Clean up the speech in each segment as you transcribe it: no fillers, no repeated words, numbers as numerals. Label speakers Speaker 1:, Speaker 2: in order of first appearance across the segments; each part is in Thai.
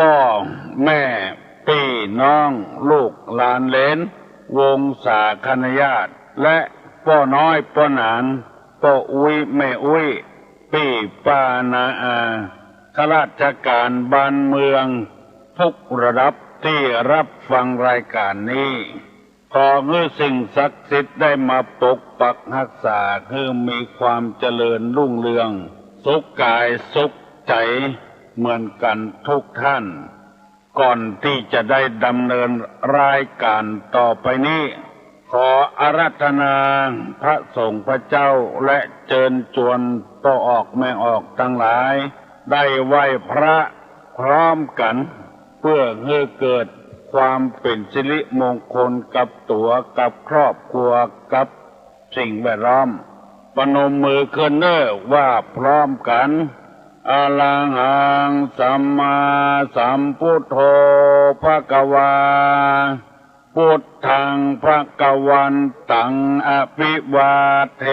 Speaker 1: พ่อแม่พี่น้องลูกหลานเหลนวงศาคณาญาติและพ่อน้อยพ่อหนานพ่ออุ้ยแม่อุ้ยพี่ป้านาอาข้าราชการบ้านเมืองทุกระดับที่รับฟังรายการนี้ขอให้สิ่งศักดิ์สิทธิ์ได้มาปกปักรักษาให้มีความเจริญรุ่งเรืองสุขกายสุขใจเหมือนกันทุกท่านก่อนที่จะได้ดำเนินรายการต่อไปนี้ขออาราธนาพระสงฆ์พระเจ้าและเชิญชวนพ่อออกแม่ออกทั้งหลายได้ไหว้พระพร้อมกันเพื่อให้เกิดความเป็นสิริมงคลกับตัวกับครอบครัวกับสิ่งแวดล้อมปนมมือขึ้นเนอว่าพร้อมกันอะระหังสัมมาสัมพุทโธภควาพุทธังภวันตังอภิวาเท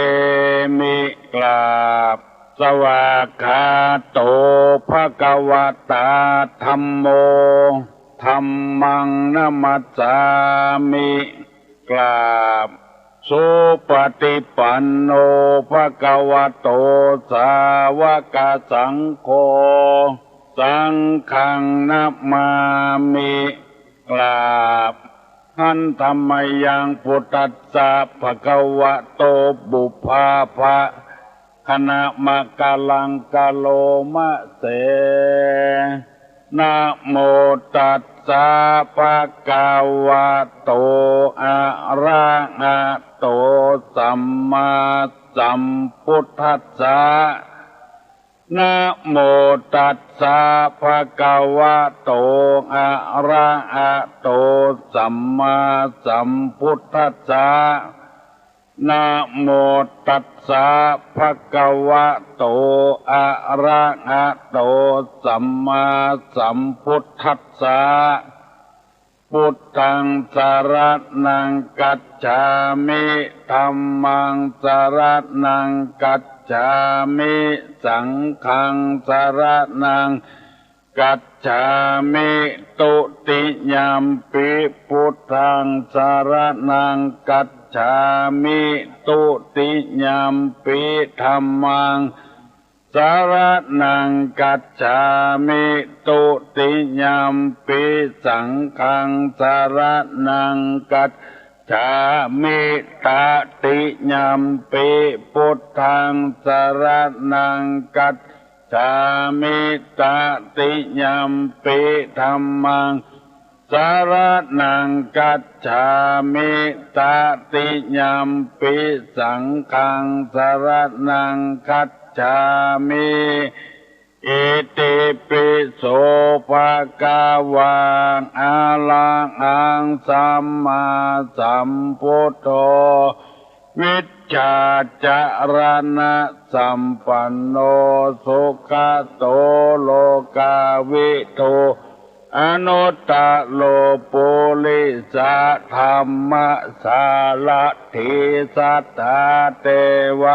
Speaker 1: มิกราบสวากขาโตภควตาธัมโมธัมมังนะมัสสามิกราบสุปฏิปันโนภควโตสาวกสังโฆสังฆังนัมมามิกราบหันธัมมังพุทธัสสะภควโตบุพพาภะคณะมะกะลังกะโลมะเสนะโมตัสสะภะคะวะโตอะระหะโตสัมมาสัมพุทธัสสะนะโมตัสสะภะคะวะโตอะระหะโตสัมมาสัมพุทธัสสะนะโมตัสสะภะคะวะโตอะระหะโตสัมมาสัมพุทธัสสะพุทธังสรณังกัจฉามิธัมมังสรณังกัจฉามิสังฆังสรณังกัจฉามิตุติยัมปิพุทธังสรณังกัจฉามิตุติยัมปิธัมมังสรณังกัจฉามิตุติยัมปิสังฆังสรณังกัจฉามิตติยัมปิพุทธังสรณังกัจฉามิตติยัมปิธัมมังสรณังกัจฉามิตติยัมปิสังฆังสรณังกัจฉามิอิติปิโสภะคะวะอะระหังสัมมาสัมพุทโธวิชชาจารณะสัมปันโนสุขโตโลกาวิทูอนุตตโลปุริสธรรมสารถิสัทธาเทว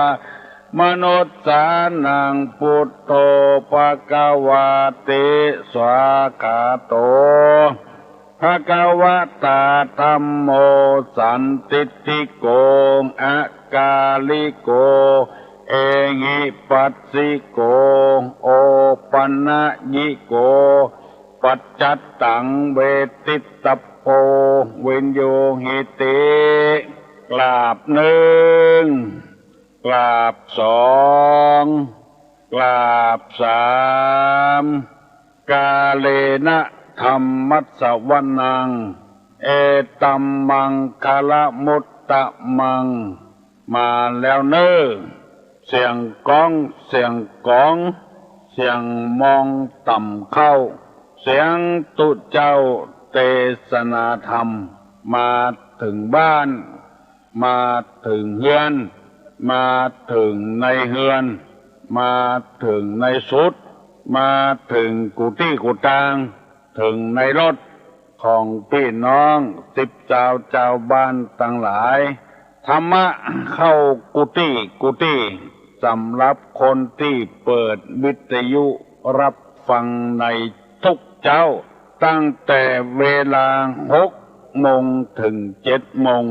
Speaker 1: มนุษย์สานังพุทโธภควาติสวากขาโตภควตาธัมโมสันติติโกอะกาลิโกเอหิปัสสิโกโอปันญิโกปัจจัตตังเวทิตโพวิญโยหิติกราบหนึ่งกราบสองกราบสามกาเลนะธัมมัสสวนังเอตัมมังคละมุตตะมังมาแล้วเน้อเสียงก้องเสียงก้องเสียงมองต่ำเข้าเสียงตุเจ้าเทศนาธรรมมาถึงบ้านมาถึงเฮือนมาถึงในเฮือนมาถึงในสุดมาถึงกุฏิกุฏางถึงในรถของพี่น้อง10 เจ้าบ้านทั้งหลายธรรมะเข้ากุฏิสำหรับคนที่เปิดวิทยุรับฟังในทุก เจ้าตั้งแต่เวลา6 โมงถึง7 โมง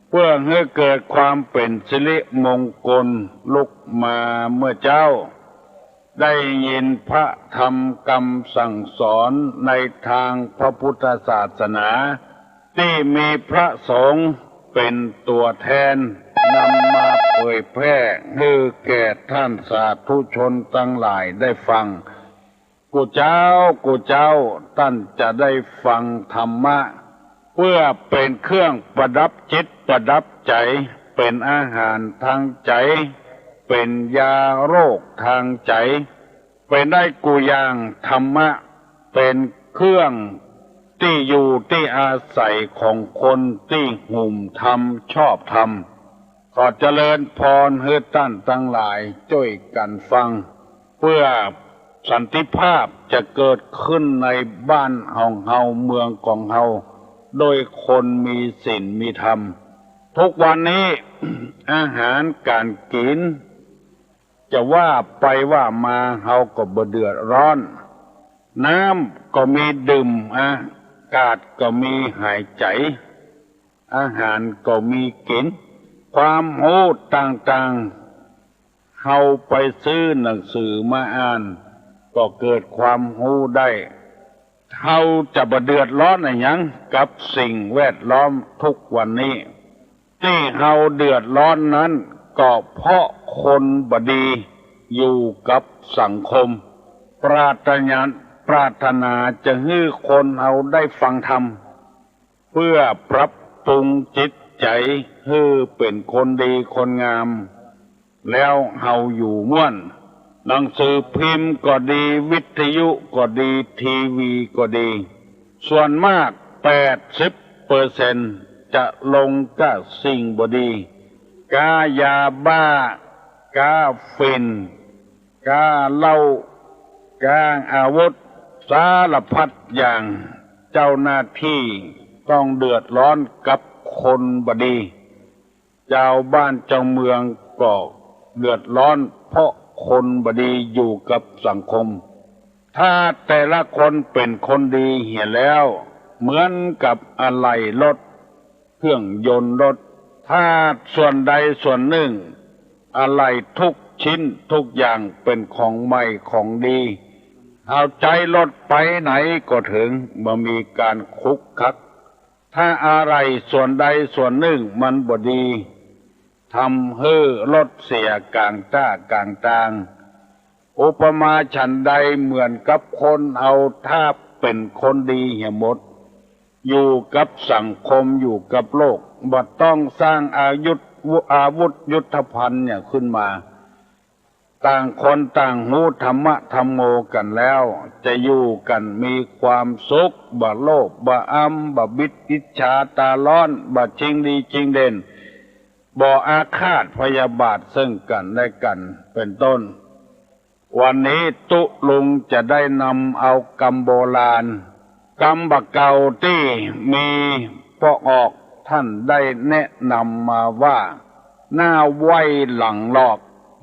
Speaker 1: เพื่อให้เกิดความเป็นสิริมงคลลุกมาเมื่อเจ้าได้ยินพระธรรมคำสั่งสอนในทางพระพุทธศาสนาที่มีพระสงฆ์เป็นตัวแทนนำมาเผยแพร่ให้แก่ท่านสาธุชนทั้งหลายได้ฟังกูเจ้าท่านจะได้ฟังธรรมะเพื่อเป็นเครื่องประดับจิตประดับใจเป็นอาหารทางใจเป็นยาโรคทางใจเป็นได้กูอย่างธรรมะเป็นเครื่องที่อยู่ที่อาศัยของคนที่หุ่มธรรมชอบธรรมขอเจริญพรให้ท่านทั้งหลายช่วยกันฟังเพื่อสันติภาพจะเกิดขึ้นในบ้านของเฮาเมืองของเฮาโดยคนมีศีลมีธรรมทุกวันนี้ อาหารการกินจะว่าไปว่ามาเฮาก็บ่เดือดร้อนน้ำก็มีดื่มอากาศก็มีหายใจอาหารก็มีกินความรู้ต่างๆเฮาไปซื้อหนังสือมาอ่านก็เกิดความรู้ได้เฮาจะบ่เดือดร้อนอะไรหยังกับสิ่งแวดล้อมทุกวันนี้ที่เฮาเดือดร้อนนั้นก็เพราะคนบดีอยู่กับสังคมปรารถนาจะให้คนเฮาได้ฟังธรรมเพื่อปรับปรุงจิตใจให้เป็นคนดีคนงามแล้วเฮาอยู่ม่วนหนังสือพิมพ์ก็ดีวิทยุก็ดีทีวีก็ดีส่วนมาก80%จะลงกับสิ่งบดีกายาบ้ากาฟินกาเหล้ากาอาวุธสารพัดอย่างเจ้าหน้าที่ต้องเดือดร้อนกับคนบดีเจ้าบ้านเจ้าเมืองก็เดือดร้อนเพราะคนบดีอยู่กับสังคมถ้าแต่ละคนเป็นคนดีเหี่ยแล้วเหมือนกับอะไหล่รถเครื่องยนต์รถถ้าส่วนใดส่วนหนึ่งอะไหล่ทุกชิ้นทุกอย่างเป็นของใหม่ของดีเอาใจรถไปไหนก็ถึงบ่มีการคุกคักถ้าอะไรส่วนใดส่วนหนึ่งมันบ่ดีทำให้รถเสียกลางต้ากลางตางอุปมาฉันใดเหมือนกับคนเอาถ้าเป็นคนดีเหี่ยหมดอยู่กับสังคมอยู่กับโลกบ่ต้องสร้างอาวุธยุทธภัณฑ์เนี่ยขึ้นมาต่างคนต่างหูธรรมะธรรมโมกันแล้วจะอยู่กันมีความสุขบ่โลภบ่อ้ำบ่บิดอิจฉาตาร้อนบ่จริงดีจริงเด่นบ่อาฆาตพยาบาทซึ่งกันและกันเป็นต้นวันนี้ตุลุงจะได้นำเอากรรมโบราณกรรมบักเก่าที่มีพ่อออกท่านได้แนะนำมาว่าหน้าไว้หลังหลอก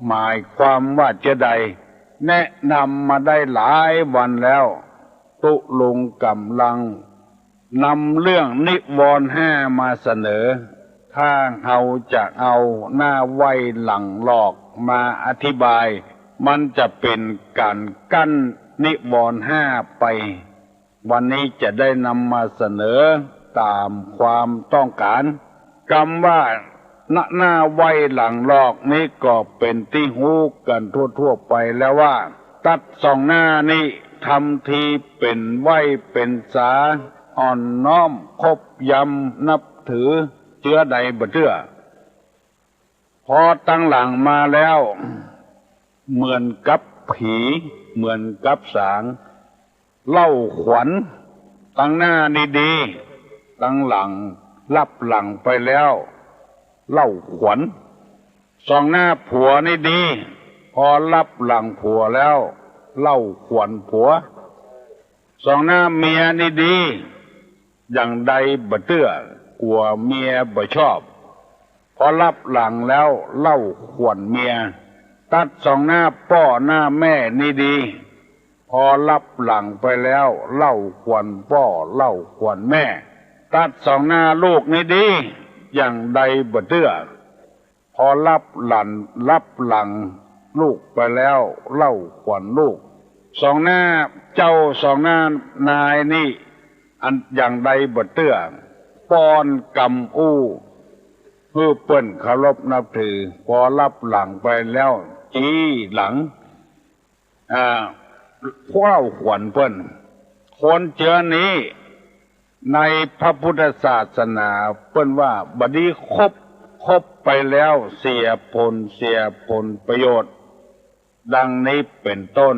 Speaker 1: หมายความว่าจะใดแนะนำมาได้หลายวันแล้วตุลุงกำลังนำเรื่องนิวรณ์ห้ามาเสนอถ้าเราจะเอาหน้าไว้หลังหลอกมาอธิบายมันจะเป็นการกั้นนิวรณ์ห้าไปวันนี้จะได้นำมาเสนอตามความต้องการคำว่าหน้าไว้หลังหลอกนี้ก็เป็นที่หูกันทั่วๆไปแล้วว่าตัดสองหน้านี้ทำทีเป็นไว้เป็นสาอ่อนน้อมคบยำนับถือเชื้อใดบ่เชื่อพอตั้งหลังมาแล้วเหมือนกับผีเหมือนกับสางเล่าขวัญตั้งหน้าดีๆตั้งหลังรับหลังไปแล้วเล่าขวัญสองหน้าผัวนี่ดีพอรับหลังผัวแล้วเล่าขวัญผัวสองหน้าเมียนี่ดีอย่างใดบ่เตื้อกลัวเมียบ่ชอบพอรับหลังแล้วเล่าขวัญเมียตัดสองหน้าพ่อหน้าแม่นี่ดี พอรับหลังไปแล้วเล่าควรพ่อเล่าควรแม่ตัดสองหน้าลูกนี่ดีอย่างใดบ่เตื้อพอรับหลังลูกไปแล้วเล่าควรลูกสองหน้าเจ้าสองหน้านายนี่อันอย่างใดบ่เตื้อป้อนกำอู้เพื่อเปิ้นเคารพนับถือพอรับหลังไปแล้วจี้หลังเฝ้าขวัญเปิ้นคนเจอนี้ในพระพุทธศาสนาเปิ้นว่าบัดนี้ครบไปแล้วเสียผลประโยชน์ดังนี้เป็นต้น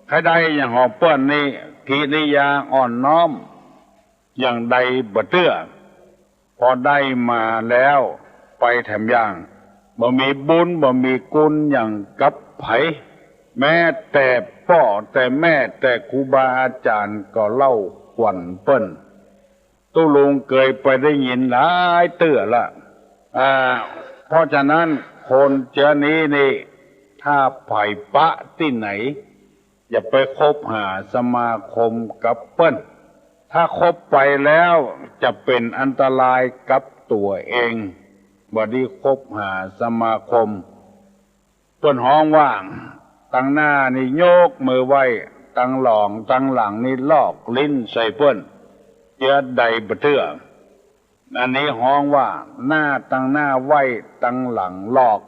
Speaker 1: ใครใดอย่างหอเปิ้นนี้กิริยาอ่อนน้อมอย่างใดบ่เตื้อพอได้มาแล้วไปแถมอย่างบ่มีบุญบ่มีกุลอย่างกับไผแม้แต่พ่อแต่แม่แต่ครูบาอาจารย์ก็เล่าขวัญเปิ้นตู้ลุงเคยไปได้ยินหลายเตื้อละเพราะฉะนั้นคนเจอนี้นี่ถ้าไผ่ปะที่ไหนอย่าไปคบหาสมาคมกับเปิ้นถ้าคบไปแล้วจะเป็นอันตรายกับตัวเองบ่ดีคบหาสมาคมเปิ้นห้องว่างตั้งหน้านี่โยกมือไว้ตั้งหลังนี่ลอกลิ้นใส่เปิ้นเจอใดบ่เตื้ออันนี้ห้องว่าหน้าตั้งหน้าไว้ตั้งหลังลอก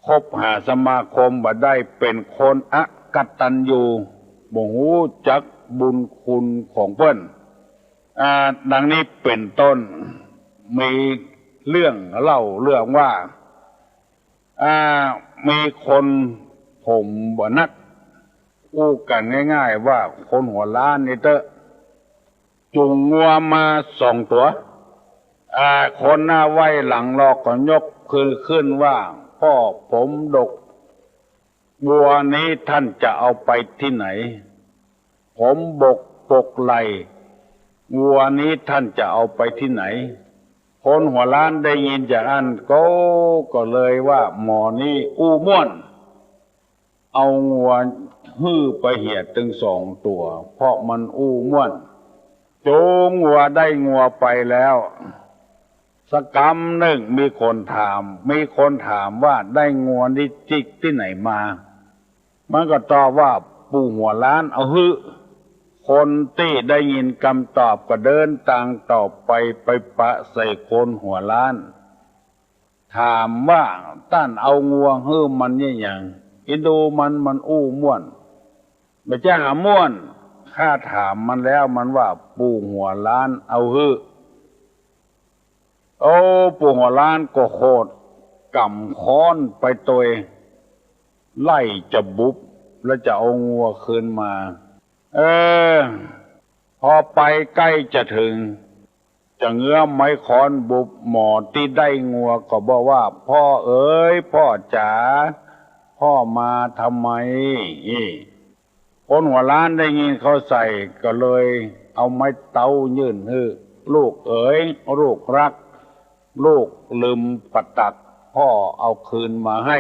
Speaker 1: คบหาสมาคมบ่ได้เป็นคนอกตัญญูบ่ฮู้จักบุญคุณของเปิ้นดังนี้เป็นต้นมีเรื่องเล่าเรื่องว่ามีคนผมบ่นักอู้กันง่ายๆว่าคนหัวล้านนี่เตอะจุงงัวมา2 ตัวคนหน้าไว้หลังลอกก็ยกขึ้นว่าพ่อผมดกวัวนี้ท่านจะเอาไปที่ไหนผมบกปกไหลวัวนี้ท่านจะเอาไปที่ไหนคนหัวล้านได้ยินจากอันก็เลยว่าหมอนี้อู้ม่วนเอางัวฮื้อไปเหียดถึง2 ตัวเพราะมันอู้ม่วนโจงงัวได้งัวไปแล้วสักกำหนึ่งมีคนถามว่าได้งัวนี่จิกที่ไหนมามันก็ตอบว่าปู่หัวล้านเอาฮื้อคนที่ได้ยินคำตอบก็เดินต่างตอบไปปะใส่คนหัวล้านถามว่าต้านเอางัวฮื้อมันเนี่ยอย่างอินดูมันอู้ม่วนไม่ใช่หาม่วนข้าถามมันแล้วมันว่าปู่หัวล้านเอาฮื้อปู่หัวล้านก็โคตรกำค้อนไปตัวไล่จะบุบแล้วจะเอางัวคืนมาพอไปใกล้จะถึงจะเงื้อไม้ค้อนบุบหมอที่ได้งัวก็บอกว่าพ่อเอ๋ยพ่อจ๋าพ่อมาทำไมคนหัวล้านได้ยินเขาใส่ก็เลยเอาไม้เต้ายื่นให้ลูกเอ๋ยลูกรักลูกลืมปัดตักพ่อเอาคืนมาให้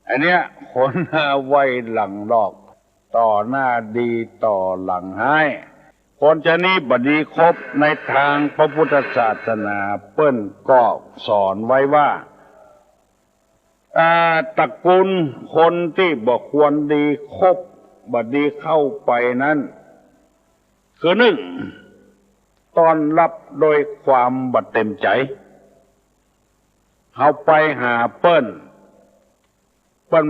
Speaker 1: อันเนี้ยคนไว้หลังลอกต่อหน้าดีต่อหลังให้คนชนี้บดีครบในทางพระพุทธศาสนาเปิ้นก็สอนไว้ว่าตระกูลคนที่บ่ควรดีครบบดีเข้าไปนั้นคือต้อนรับโดยความบัดเต็มใจเฮาไปหาเปิ้น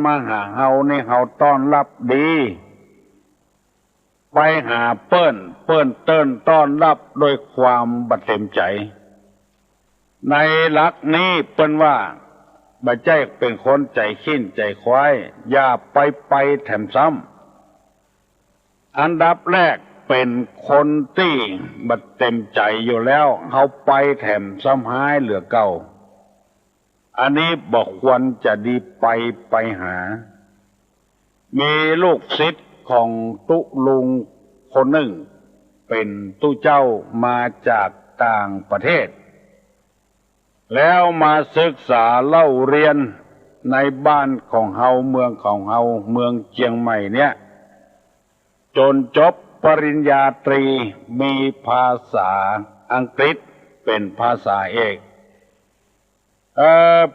Speaker 1: มาหาเฮานี่เฮาต้อนรับดีไปหาเปิ้นเติ้นต้อนรับโดยความบัดเต็มใจในหลักนี้เปิ้นว่าบ่ใจเป็นคนใจขี้นใจควายอย่าไปแถมซ้ำอันดับแรกเป็นคนที่บัดเต็มใจอยู่แล้วเฮาไปแถมซ้ำหายเหลือเก่าอันนี้บอกควรจะดีไปหามีลูกศิษย์ของตุลุงคนหนึ่งเป็นตู้เจ้ามาจากต่างประเทศแล้วมาศึกษาเล่าเรียนในบ้านของเฮาเมืองของเฮาเมืองเชียงใหม่เนี่ย จนจบปริญญาตรีมีภาษาอังกฤษเป็นภาษาเอก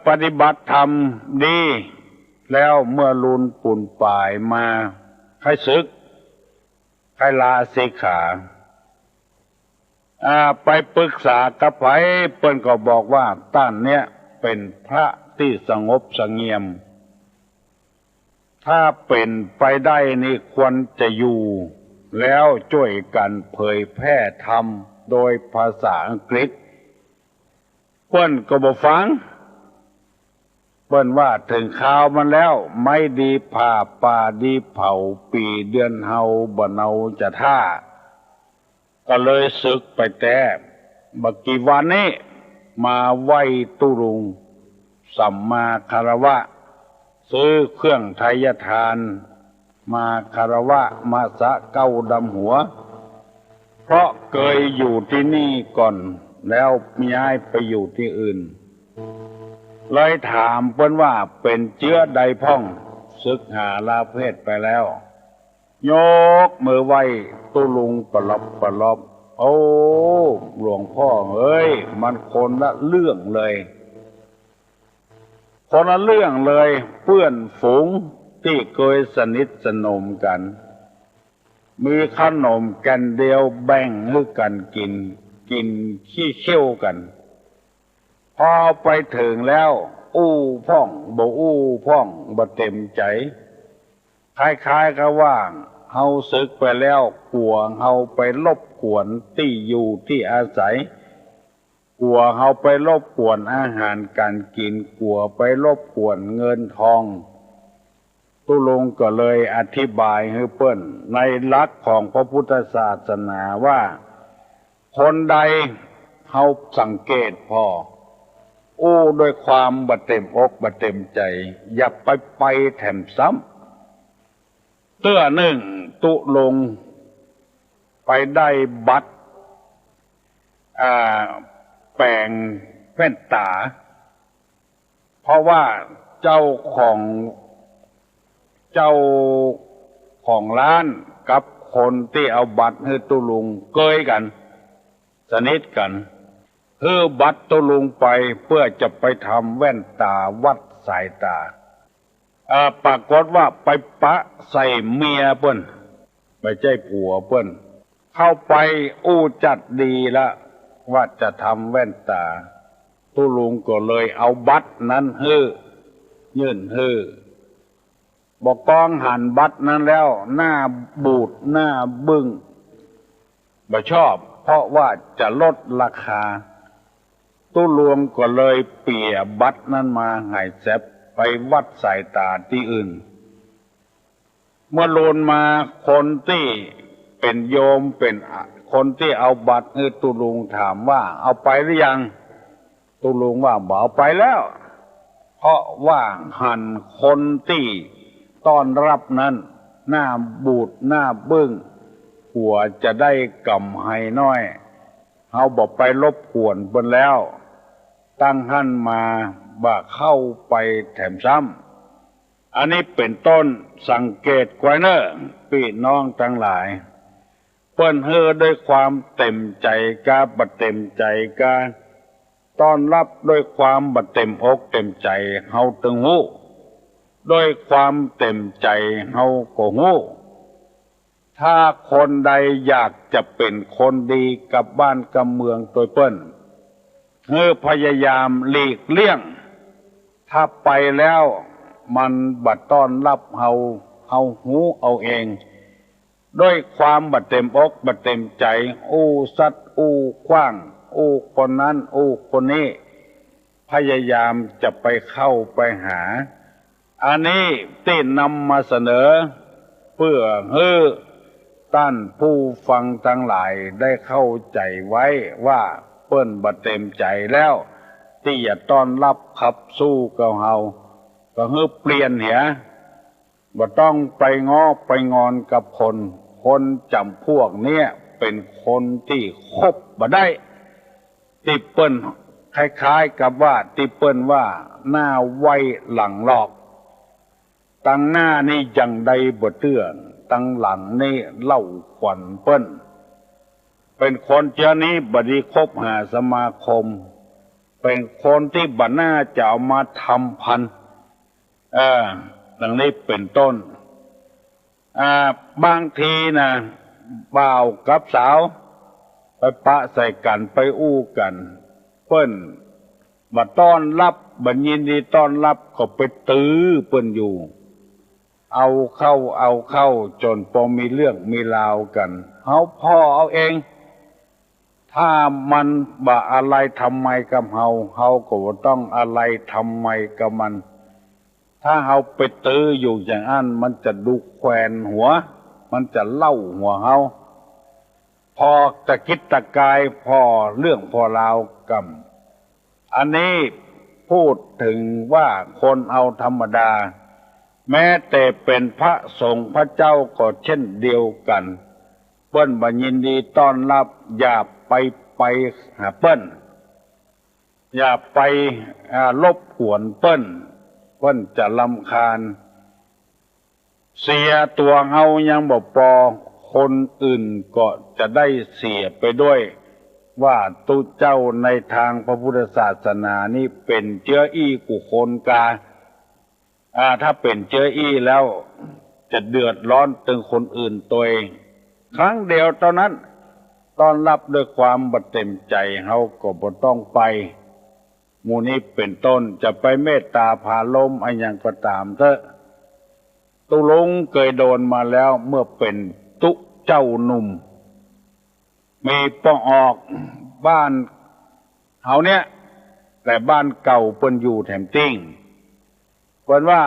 Speaker 1: ปฏิบัติธรรมดีแล้วเมื่อลุนปุ่นป่ายมาให้ศึกให้ลาสิกขาไปปรึกษากับไผเปิ้นก็บอกว่าท่านเนี่ยเป็นพระที่สงบเสงี่ยมถ้าเป็นไปได้นี่ควรจะอยู่แล้วช่วยกันเผยแพร่ธรรมโดยภาษาอังกฤษเปิ้นก็บ่ฟังเปิ้นว่าถึงข่าวมันแล้วไม่ดีผ่าป่าดีเผาปีเดือนเฮาบ่เนาจะท่าก็เลยศึกไปแต่บักกี่วันนี้มาไหว้ตุลุงสัมมาคารวะซื้อเครื่องไทยทานมาคารวะมาสะเก้าดำหัวเพราะเคยอยู่ที่นี่ก่อนแล้วย้ายไปอยู่ที่อื่นเลยถามเพิ่นว่าเป็นเชื้อใดพ่องศึกหาลาเพศไปแล้วยกมือไหว้ตุลุงปลอบปลอบโอ้หลวงพ่อเอ้ยมันคนละเรื่องเลยคนละเรื่องเลยเพื่อนฝูงที่เคยสนิทสนมกันมีขนมกันเดียวแบ่งให้กันกินขี้เขี้ยวกันพอไปถึงแล้วอู้พ่องบ่อู้พ่องบ่เต็มใจคล้ายๆกับว่าเฮาศึกไปแล้วกลัวเฮาไปรบกวนที่อยู่ที่อาศัยกลัวเฮาไปรบกวนอาหารการกินกลัวไปรบกวนเงินทองตุลุงก็เลยอธิบายให้เปิ้นในหลักของพระพุทธศาสนาว่าคนใดเฮาสังเกตพอด้วยความบ่เต็มอกบ่เต็มใจอย่าไปแถมซ้ำเตื้อหนึ่งตุลงไปได้บัตรแปลงแว่นตาเพราะว่าเจ้าของร้านกับคนที่เอาบัตรให้ตุลุงเกยกันสนิทกันบัตรตุลุงไปเพื่อจะไปทำแว่นตาวัดสายตาปรากฏว่าไปปะใส่เมียเปิ้นไม่ใช่ผัวเปิ้นเข้าไปจัดดีละว่าจะทำแว่นตาตุลุงก็เลยเอาบัตรนั้นยื่นบอกกองหันบัตรนั้นแล้วหน้าบูดหน้าบึ้งบ่ชอบเพราะว่าจะลดราคาตุลุงก็เลยเปี่ยบัตรนั้นมาให้แซบไปวัดสายตาที่อื่นเมื่อโลนมาคนที่เป็นโยมเป็นคนที่เอาบัตรให้ตุลุงถามว่าเอาไปหรือยังตุลุงว่าบ่เอาไปแล้วเพราะว่าหันคนที่ต้อนรับนั้นหน้าบูดหน้าบึ้งหัวจะได้กำไห้น้อยเฮาบอกไปรบกวนเพิ่นแล้วตั้งหั่นมาบ่เข้าไปแถมซ้ำอันนี้เป็นต้นสังเกตไว้เนอะพี่น้องทั้งหลายเปิ้นด้วยความเต็มใจกาบ่เต็มใจกาต้อนรับด้วยความบ่เต็มอกเต็มใจเฮาตึงฮู้ด้วยความเต็มใจเฮาก็ฮู้ถ้าคนใดอยากจะเป็นคนดีกับบ้านกับเมืองตัวเปิ้นพยายามหลีกเลี่ยงถ้าไปแล้วมันบ่ต้อนรับเฮาหูเอาเองด้วยความบ่เต็มอกบ่เต็มใจสัตว์ขว้างคนนั้นคนนี้พยายามจะไปเข้าไปหาอันนี้ที่นำมาเสนอเพื่อท่านผู้ฟังทั้งหลายได้เข้าใจไว้ว่าเปิ้นบ่เต็มใจแล้วที่จะต้อนรับขับสู้กับเฮาก็เปลี่ยนเหียบ่ต้องไปง้อไปงอนกับคนจำพวกเนี้ยเป็นคนที่คบบ่ได้ที่เปิ้นคล้ายๆกับว่าที่เปิ้นว่าหน้าไว้หลังหลอกตั้งหน้านี่จังใดบ่เตื้อ ตั้งหลังนี่เล่าขวัญเปิ้นเป็นคนเจ้านี้บดีคบหาสมาคมเป็นคนที่บัดหน้าจะเอามาทำพันดังนี้เป็นต้นบางทีนะบ่าวกับสาวไปปะใส่กันไปอู้กันเปิ้นมาต้อนรับบัดยินดีต้อนรับก็ไปตื้อเปิ้นอยู่เอาเข้าจนพอมีเรื่องมีราวกันเฮาพ่อเอาเองถ้ามันบ่อะไรทำไมกับเฮาก็บ่ต้องอะไรทำไมกับมันถ้าเฮาไปตื้ออยู่อย่างนั้นมันจะดุแขวนหัวมันจะเล่าหัวเฮาพอตะคิดตะกายพอเรื่องพอราวกันอันนี้พูดถึงว่าคนเอาธรรมดาแม้แต่เป็นพระสงฆ์พระเจ้าก็เช่นเดียวกันเปิ้นบ่ยินดีต้อนรับอย่าไปหาเปิ้นอย่าไปรบกวนเปิ้นจะรำคาญเสียตัวเฮายังบ่พอคนอื่นก็จะได้เสียไปด้วยว่าตุเจ้าในทางพระพุทธศาสนานี่เป็นเชื้ออี้กุคนกาถ้าเป็นเชื้ออี้แล้วจะเดือดร้อนถึงคนอื่นตัวเองครั้งเดียวเท่านั้นต้อนรับด้วยความบ่เต็มใจเฮาก็บ่ต้องไปหมู่นี้เป็นต้นจะไปเมตตาพาลมอะไรอย่างก็ตามเถอะตุลุงเคยโดนมาแล้วเมื่อเป็นตุเจ้าหนุ่มมีป้องออกบ้านเฮาเนี่ยแต่บ้านเก่าเปิ้นอยู่แถมติ้งเปิ้นว่า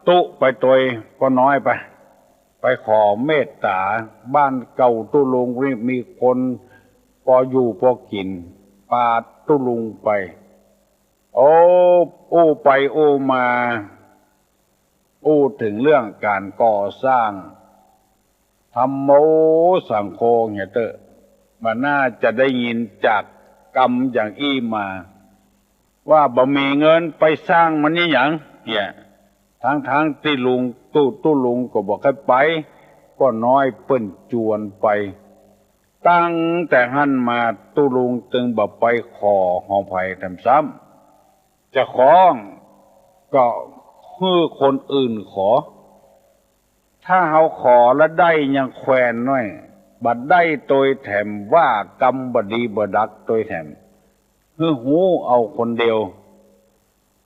Speaker 1: ตุไปตัวก็น้อยไปขอเมตตาบ้านเก่าตุลุงนี่มีคนพออยู่พอกินปาดตุลุงไปอู้ไปอู้มาอู้ถึงเรื่องการก่อสร้างธรรมโมสังโฆเนี่ยเตอะมันน่าจะได้ยินจากกรรมอย่างอี้มาว่าบ่มีเงินไปสร้างมันนี่หยังเนี่ยทั้งที่ลุงตู้ลุงก็บอกให้ไปก็น้อยเปิ้นจวนไปตั้งแต่หันมาตู้ลุงจึงบ่ไปขอหอไผ่ทำซ้ำจะขอก็คือคนอื่นขอถ้าเฮาขอแล้วได้ยังแควนน้อยบัดได้โดยแถมว่ากรรมบดีบดักโดยแถมคือหูเอาคนเดียว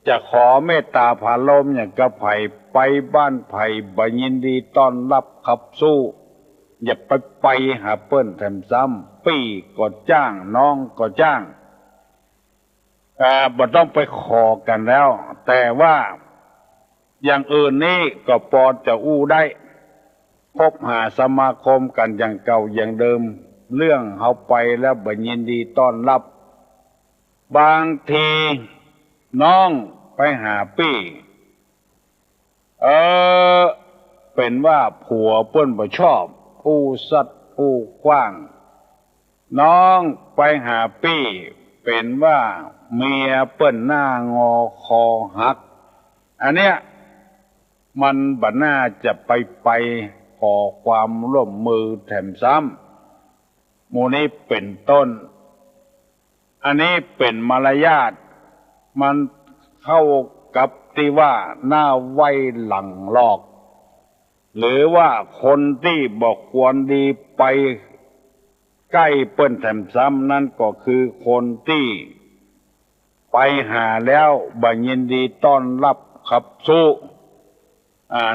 Speaker 1: จะขอเมตตาผาลมอย่างกระไผ่ไปบ้านไผ่บ่ยินดีต้อนรับขับสู้อย่าไปหาเปิ้นแถมซ้ำปี้ก็จ้างน้องก็จ้างบ่ต้องไปขอกันแล้วแต่ว่าอย่างอื่นนี่ก็พอจะอู้ได้พบหาสมาคมกันอย่างเก่าอย่างเดิมเรื่องเฮาไปแล้วบ่ยินดีต้อนรับบางทีน้องไปหาปี้เป็นว่าผัวเปิ้นบ่ชอบอู้สัตว์อู้กว้างน้องไปหาปี้เป็นว่าเมียเปิ้นหน้างอคอหักอันเนี้ยมันบ่น่าจะไปขอความร่วมมือแถมซ้ำหมู่นี้เป็นต้นอันนี้เป็นมารยาทมันเข้ากับที่ว่าหน้าไว้หลังลอกหรือว่าคนที่บอกควรดีไปใกล้เปิ้นแถมซ้ำนั่นก็คือคนที่ไปหาแล้วบ่ยินดีต้อนรับขับสู้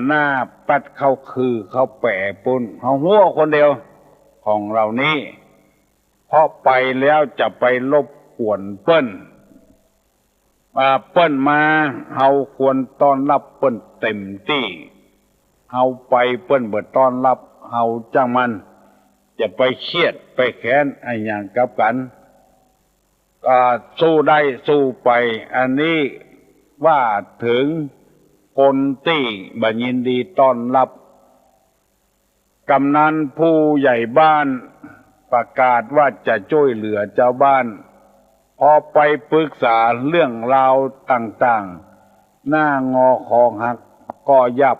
Speaker 1: หน้าปัดเข้าคือเขาแปะปุ่นเขาหัวคนเดียวของเรานี้เพราะไปแล้วจะไปรบกวนเปิ้นเปิ้นมาเฮาควรต้อนรับเปิ้นเต็มที่เฮาไปเปิ้นบ่ต้อนรับเฮาจังมันจะไปเครียดไปแค้นอะไรอย่างกับกันสู้ได้สู้ไปอันนี้ว่าถึงคนที่บ่ยินดีต้อนรับกำนันผู้ใหญ่บ้านประกาศว่าจะช่วยเหลือเจ้าบ้านพอไปปรึกษาเรื่องราวต่างๆหน้างอคอหักก็อย่า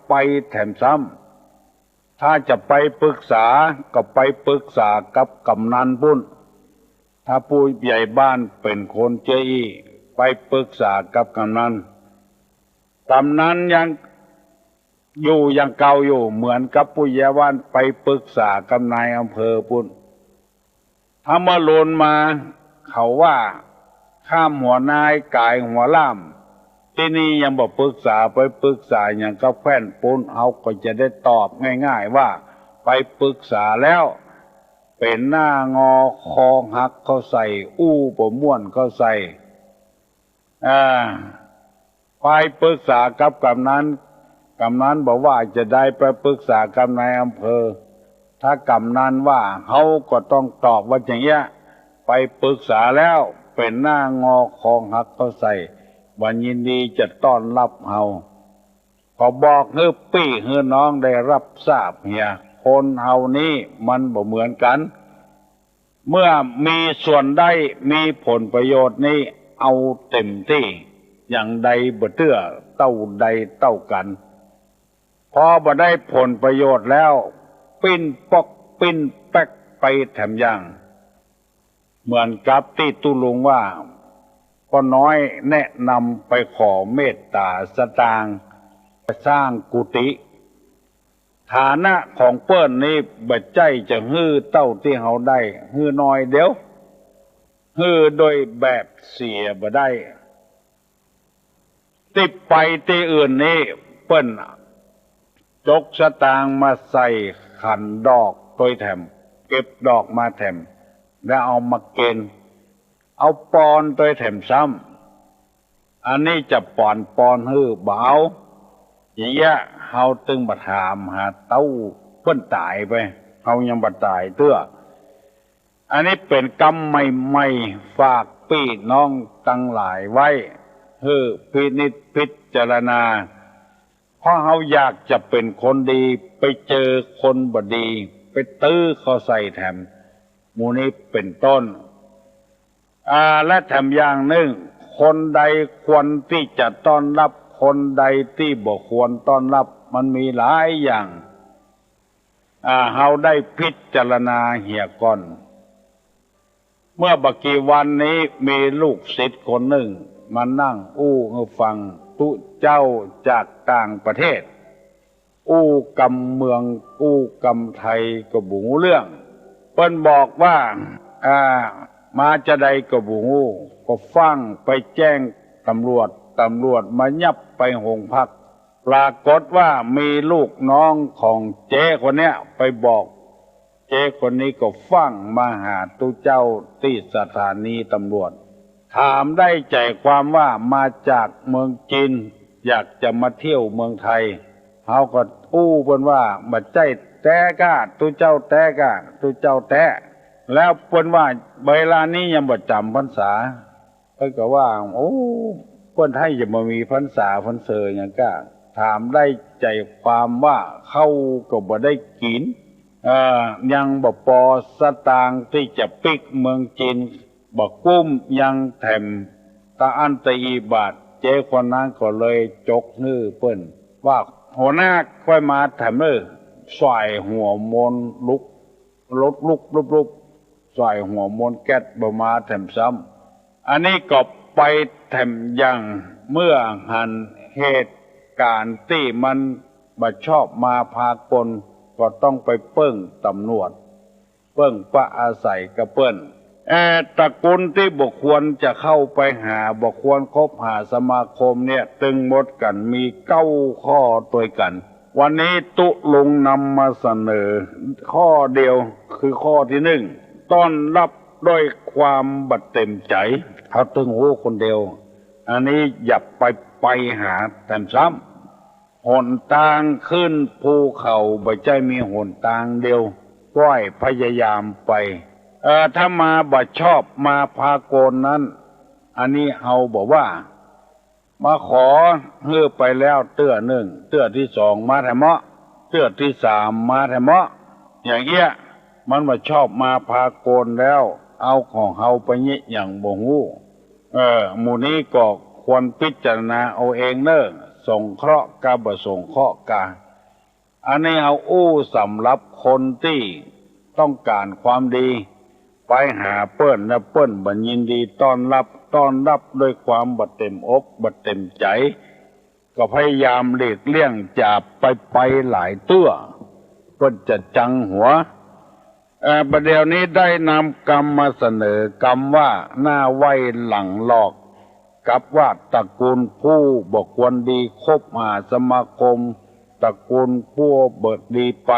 Speaker 1: ไปแถมซ้ ถ้าจะไปปรึกษาก็ไปปรึกษากับกำนันปุ้นถ้าผู้ใหญ่บ้านเป็นคนเจ้อี้ไปปรึกษากับกำนันยังอยู่ยังเก่าอยู่เหมือนกับผู้ใหญ่บ้านไปปรึกษากับนายอำเภอปุ้นถ้ามาโลนมาเขาว่าข้ามหัวนายกายหัวล่ามที่นี่ยังบอกปรึกษาไปปรึกษาอย่างกับแฟนปุ้นเขาก็จะได้ตอบง่ายๆว่าไปปรึกษาแล้วเป็นหน้างอคอหักเขาใส่อู้ปม่วนเขาใส่ไปปรึกษากับกำนันบอกว่าจะได้ไปปรึกษากับนายอำเภอถ้ากำนันว่าเขาก็ต้องตอบว่าอย่างเงี้ยไปปรึกษาแล้วเป็นหน้างอคอหักเขาใส่วันยินดีจะต้อนรับเฮาขอบอกเฮือปี้เฮือน้องได้รับทราบเฮียคนเฮานี้มันบ่เหมือนกันเมื่อมีส่วนได้มีผลประโยชน์นี้เอาเต็มที่อย่างใดบ่เตื้อเต้าใดเต้ากันพอบ่ได้ผลประโยชน์แล้วปิ้นปอกปิ้นแป๊กไปแถมอย่างเหมือนกับที่ตุลุงว่าก็น้อยแนะนำไปขอเมตตาสตางค์สร้างกุฏิฐานะของเปิ้นนี้บัดใจจะฮื้อเต้าที่เฮาได้ฮื้อน้อยเดี๋ยวฮื้อโดยแบบเสียบ่ได้ติดไปที่อื่นนี้เปิ้นจกสตางค์มาใส่ขันดอกโดยแถมเก็บดอกมาแถมแล้วเอามาเกณฑ์เอาปอนโดยแถมซ้ำอันนี้จะปอนฮื้อเบาอย่างเงี้ยเฮาตึงมาถามหาเต้าเพิ่นตายไปเฮายังบ่ตายเตื้ออันนี้เป็นกรรมใหม่ๆฝากพี่น้องตั้งหลายไว้ฮื้อพินิจพิจารณาเพราะเฮาอยากจะเป็นคนดีไปเจอคนบ่ดีไปตื้อเขาใส่แถมหมู่นี้เป็นต้นและแถมอย่างหนึ่งคนใดควรที่จะต้อนรับคนใดที่บ่ควรต้อนรับมันมีหลายอย่างเฮาได้พิจารณาเหี่ยก่อนเมื่อบักกี่วันนี้มีลูกศิษย์คนหนึ่งมานั่งอู้ฟังตุเจ้าจากต่างประเทศอู้กำเมืองอู้กำไทยก็บ่รู้เรื่องเพิ่นบอกว่ามาจะใดก็บ่รู้ก็ฟังไปแจ้งตำรวจมายับไปโรงพักปรากฏว่ามีลูกน้องของเจ๊คนเนี้ยไปบอกเจ๊คนนี้ก็ฟังมาหาตุเจ้าที่สถานีตำรวจถามได้ใจความว่ามาจากเมืองจีนอยากจะมาเที่ยวเมืองไทยเขาก็อู้เพิ่นว่าบัดใจแต้กะตุเจ้าแต้กะตุเจ้าแต้แล้วเพิ่นว่าเวลานี้ยังบ่จำพรรษาเพิ่นก็ว่าโอ้คนไทยจะมามีพรรษาพรรเสออย่างก็ถามได้ใจความว่าเขาก็บ่ได้กินยังบ่พอสตางค์ที่จะปิกเมืองจีนบ่กุ้มยังแถมตาอันตะอีบาทเจ้คนนั้นก็เลยจกฮื้อเปิ้นว่าหัวหน้าค่อยมาแถมใส่หัวมนลุกใส่หัวมนแก๊สบ่มาแถมซ้ำอันนี้ก็ไปแถมยังเมื่อหันเหตุการณ์ที่มันบ่ชอบมาพากลก็ต้องไปเปิ้งตำรวจเปิ้งปะอาศัยกับเปิ้นตระกูลที่บ่ควรจะเข้าไปหาบ่ควรคบหาสมาคมเนี่ยตึงหมดกันมี9 ข้อตัวกันวันนี้ตุลุงนำมาเสนอข้อเดียวคือข้อที่1ต้อนรับด้วยความบัดเต็มใจเขาตึงโหคนเดียวอันนี้อย่าไปหาแต่ซ้ำหนทางขึ้นภูเขาบ่ใจมีหนทางเดียวก้อยพยายามไปถ้ามาบ่ชอบมาพากลนั้นอันนี้เอาบอกว่ามาขอเฮือไปแล้วเตื้อหนึ่งเตื้อที่2มาแถมะเตื้อที่3มาแถมะอย่างเงี้ยมันบ่ชอบมาพากลแล้วเอาของเฮาไปเนี่ยอย่างบ่ฮู้หมู่นี้ก็ควรพิจารณาเอาเองเน้อสงเคราะห์กับบ่สงเคราะห์กะ อันนี้เอาอู้สำหรับคนที่ต้องการความดีไปหาเปิ้นและเปิ้นบัดยินดีต้อนรับด้วยความบัดเต็มอกบัดเต็มใจก็พยายามหลีกเลี่ยงจะไปหลายเตื้อเปิ้นจะจังหัวประเดี๋ยวนี้ได้นำกรรมมาเสนอกรรมว่าหน้าไหวหลังหลอกกับว่าตระกูลผู้บอกควรดีคบหาสมาคมตระกูลผู้เบิดดีไป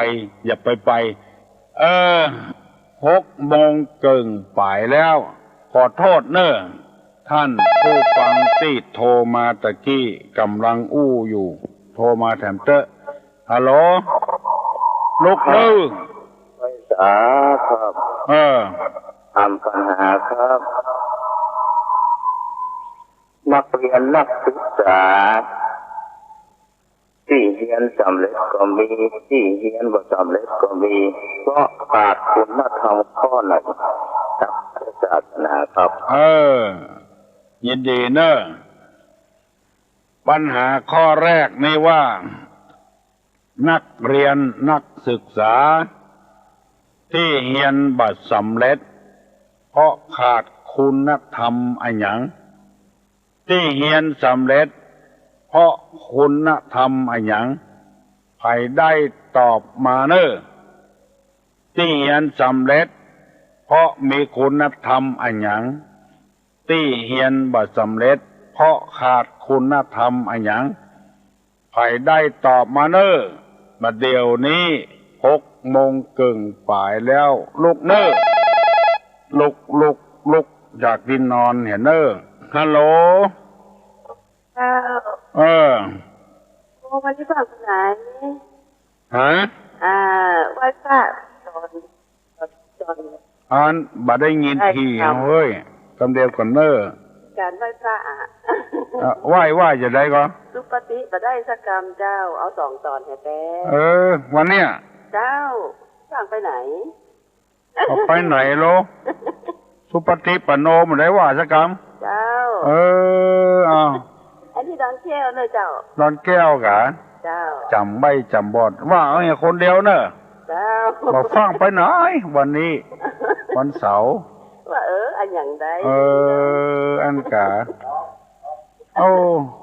Speaker 1: อย่าไป6:00ป่ายแล้วขอโทษเนอะท่านผู้ฟังที่โทรมาตะกี้กำลังอู้อยู่โทรมาแถมเตอะฮัลโหลลูกนึง
Speaker 2: ไม่สาครับทำปัญหาครับนักเรียนนักศึกษาที่เรียนสำเร็จก็มีที่เรียนบ่สำเร็จก็มีเพราะขาดคุณธรรมข้อไหนกับศาสนาครับ
Speaker 1: ยินดีเนอะปัญหาข้อแรกนี่ว่านักเรียนนักศึกษาที่เรียนบ่สำเร็จเพราะขาดคุณธรรมอันหยังที่เรียนสำเร็จเพราะคุณธรรมอันหยังใครได้ตอบมาเนอะที่เรียนสำเร็จเพราะมีคุณธรรมอันหยังที่เรียนบ่สำเร็จเพราะขาดคุณธรรมอันหยังใครได้ตอบมาเนอะบัดเดี๋ยวนี้6:00ป่ายแล้วลุกเนอะลุกจากที่นอนเห็นเนอะฮัลโหล
Speaker 3: วันที่ฝากไหน
Speaker 1: ฮะ
Speaker 3: ว่าฝากตอน
Speaker 1: บ่ได้ยินทีเฮ้ยคำเดียวก่อนเนอะ
Speaker 3: การไหว้พระ
Speaker 1: ไหว้จะได้ก็
Speaker 3: สุปฏิบ่ได้สักกรรมเจ้าเอา2 ตอนให้แต้
Speaker 1: วันเนี้ย
Speaker 3: เจ้าสั่งไปไหน
Speaker 1: ไปไหนโลสุปฏิปันโนบ่ได้ว่าสักกรรม
Speaker 3: เจ้าอันนี้ดอนแก้วเนอะเจ้า
Speaker 1: ดอนแก้วกะ
Speaker 3: เจ้า
Speaker 1: จำใบจำบอดว่าเอาอย่างคนเดียวเนอะ
Speaker 3: เจ้า
Speaker 1: บอกฟังไปไหนวันนี้วันเสาร์
Speaker 3: ว่าอันอย่างใด
Speaker 1: อันกะ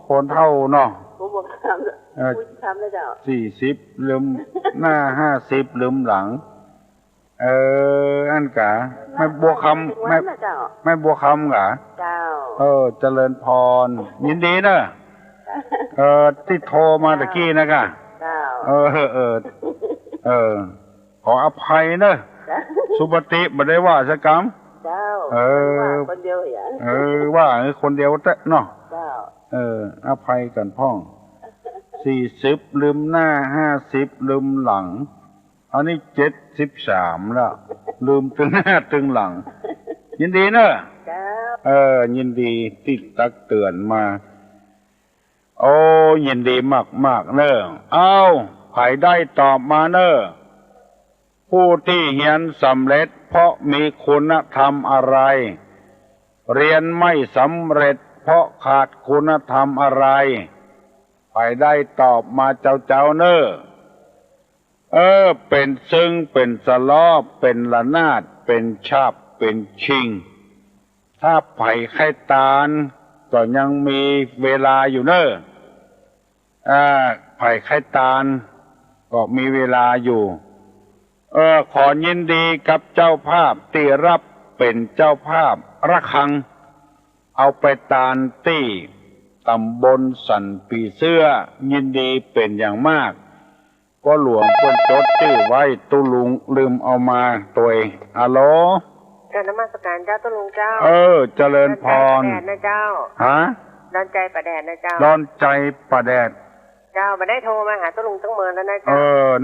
Speaker 1: คนเท่าเนาะ
Speaker 3: ผมบอกทำเลยเจ้า
Speaker 1: 40ลืมหน้า50ลืมหลังอันกะไม่บัวคำไม่บัวคำกะ
Speaker 3: เจ้า
Speaker 1: เจริญพรยินดีเนอะที่โทรมาตะกี้นะกะ
Speaker 3: เจ้า
Speaker 1: ขออภัยเนอะสุปฏิบ่ได้ว่าสักกรรม
Speaker 3: เจ้าคนเดียวอย่าง
Speaker 1: ว่าคนเดียวแต่เนาะ
Speaker 3: เจ้า
Speaker 1: อภัยกันพ่อง40ลืมหน้า50ลืมหลังอันนี้73แล้วลืมตึงหน้าตึงหลังยินดีเนอะยินดีที่ตักเตือนมายินดีมากเนอะใครได้ตอบมาเนอะผู้ที่เรียนสำเร็จเพราะมีคุณธรรมอะไรเรียนไม่สำเร็จเพราะขาดคุณธรรมอะไรใครได้ตอบมาเจ้าเนอะเป็นซึ่งเป็นสลอบเป็นละนาดเป็นชาบเป็นชิงถ้าไผ่ไข่ตาลก็ยังมีเวลาอยู่เนอะไผ่ไข่ตาลก็มีเวลาอยู่ขอยินดีกับเจ้าภาพที่รับเป็นเจ้าภาพระฆังเอาไปตาลที่ตำบลสันปีเสื้อยินดีเป็นอย่างมากก็หลวงเพิ่นจดชื่อไว้ตุลุงลืมเอามาตัวเองฮัลโหล
Speaker 3: การนมัสการเจ้าตุลุงเจ้า
Speaker 1: เจริญพร
Speaker 3: นะเจ้าดอนใจประแดดนะเจ้า
Speaker 1: ดอนใจประแดด
Speaker 3: เจ้ามาได้โทรมาหาตุลุงตั้งเมินแล้วนะเจ้า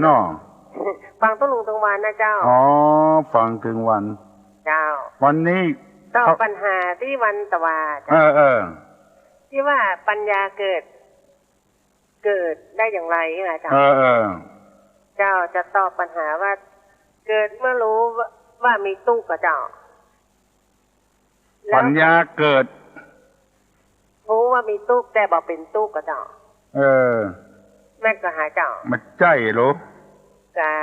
Speaker 1: เนาะ
Speaker 3: ฟังตุลุงทั้งวันนะเจ้า
Speaker 1: ฟังถึงวัน
Speaker 3: เจ้า
Speaker 1: วันนี้
Speaker 3: ตอบปัญหาที่วันตะวาที่ว่าปัญญาเกิดได้อย่างไรนะเจ้าเจ้าจะตอบปัญหาว่าเกิดเมื่อรู้ว่ามีตู้กับเจ้า
Speaker 1: ปัญญาเกิด
Speaker 3: รู้ว่ามีตู้แต่บอกเป็นตู้กับเจ้าแม่ก็หาเจ้า
Speaker 1: มันใจหรอ
Speaker 3: กา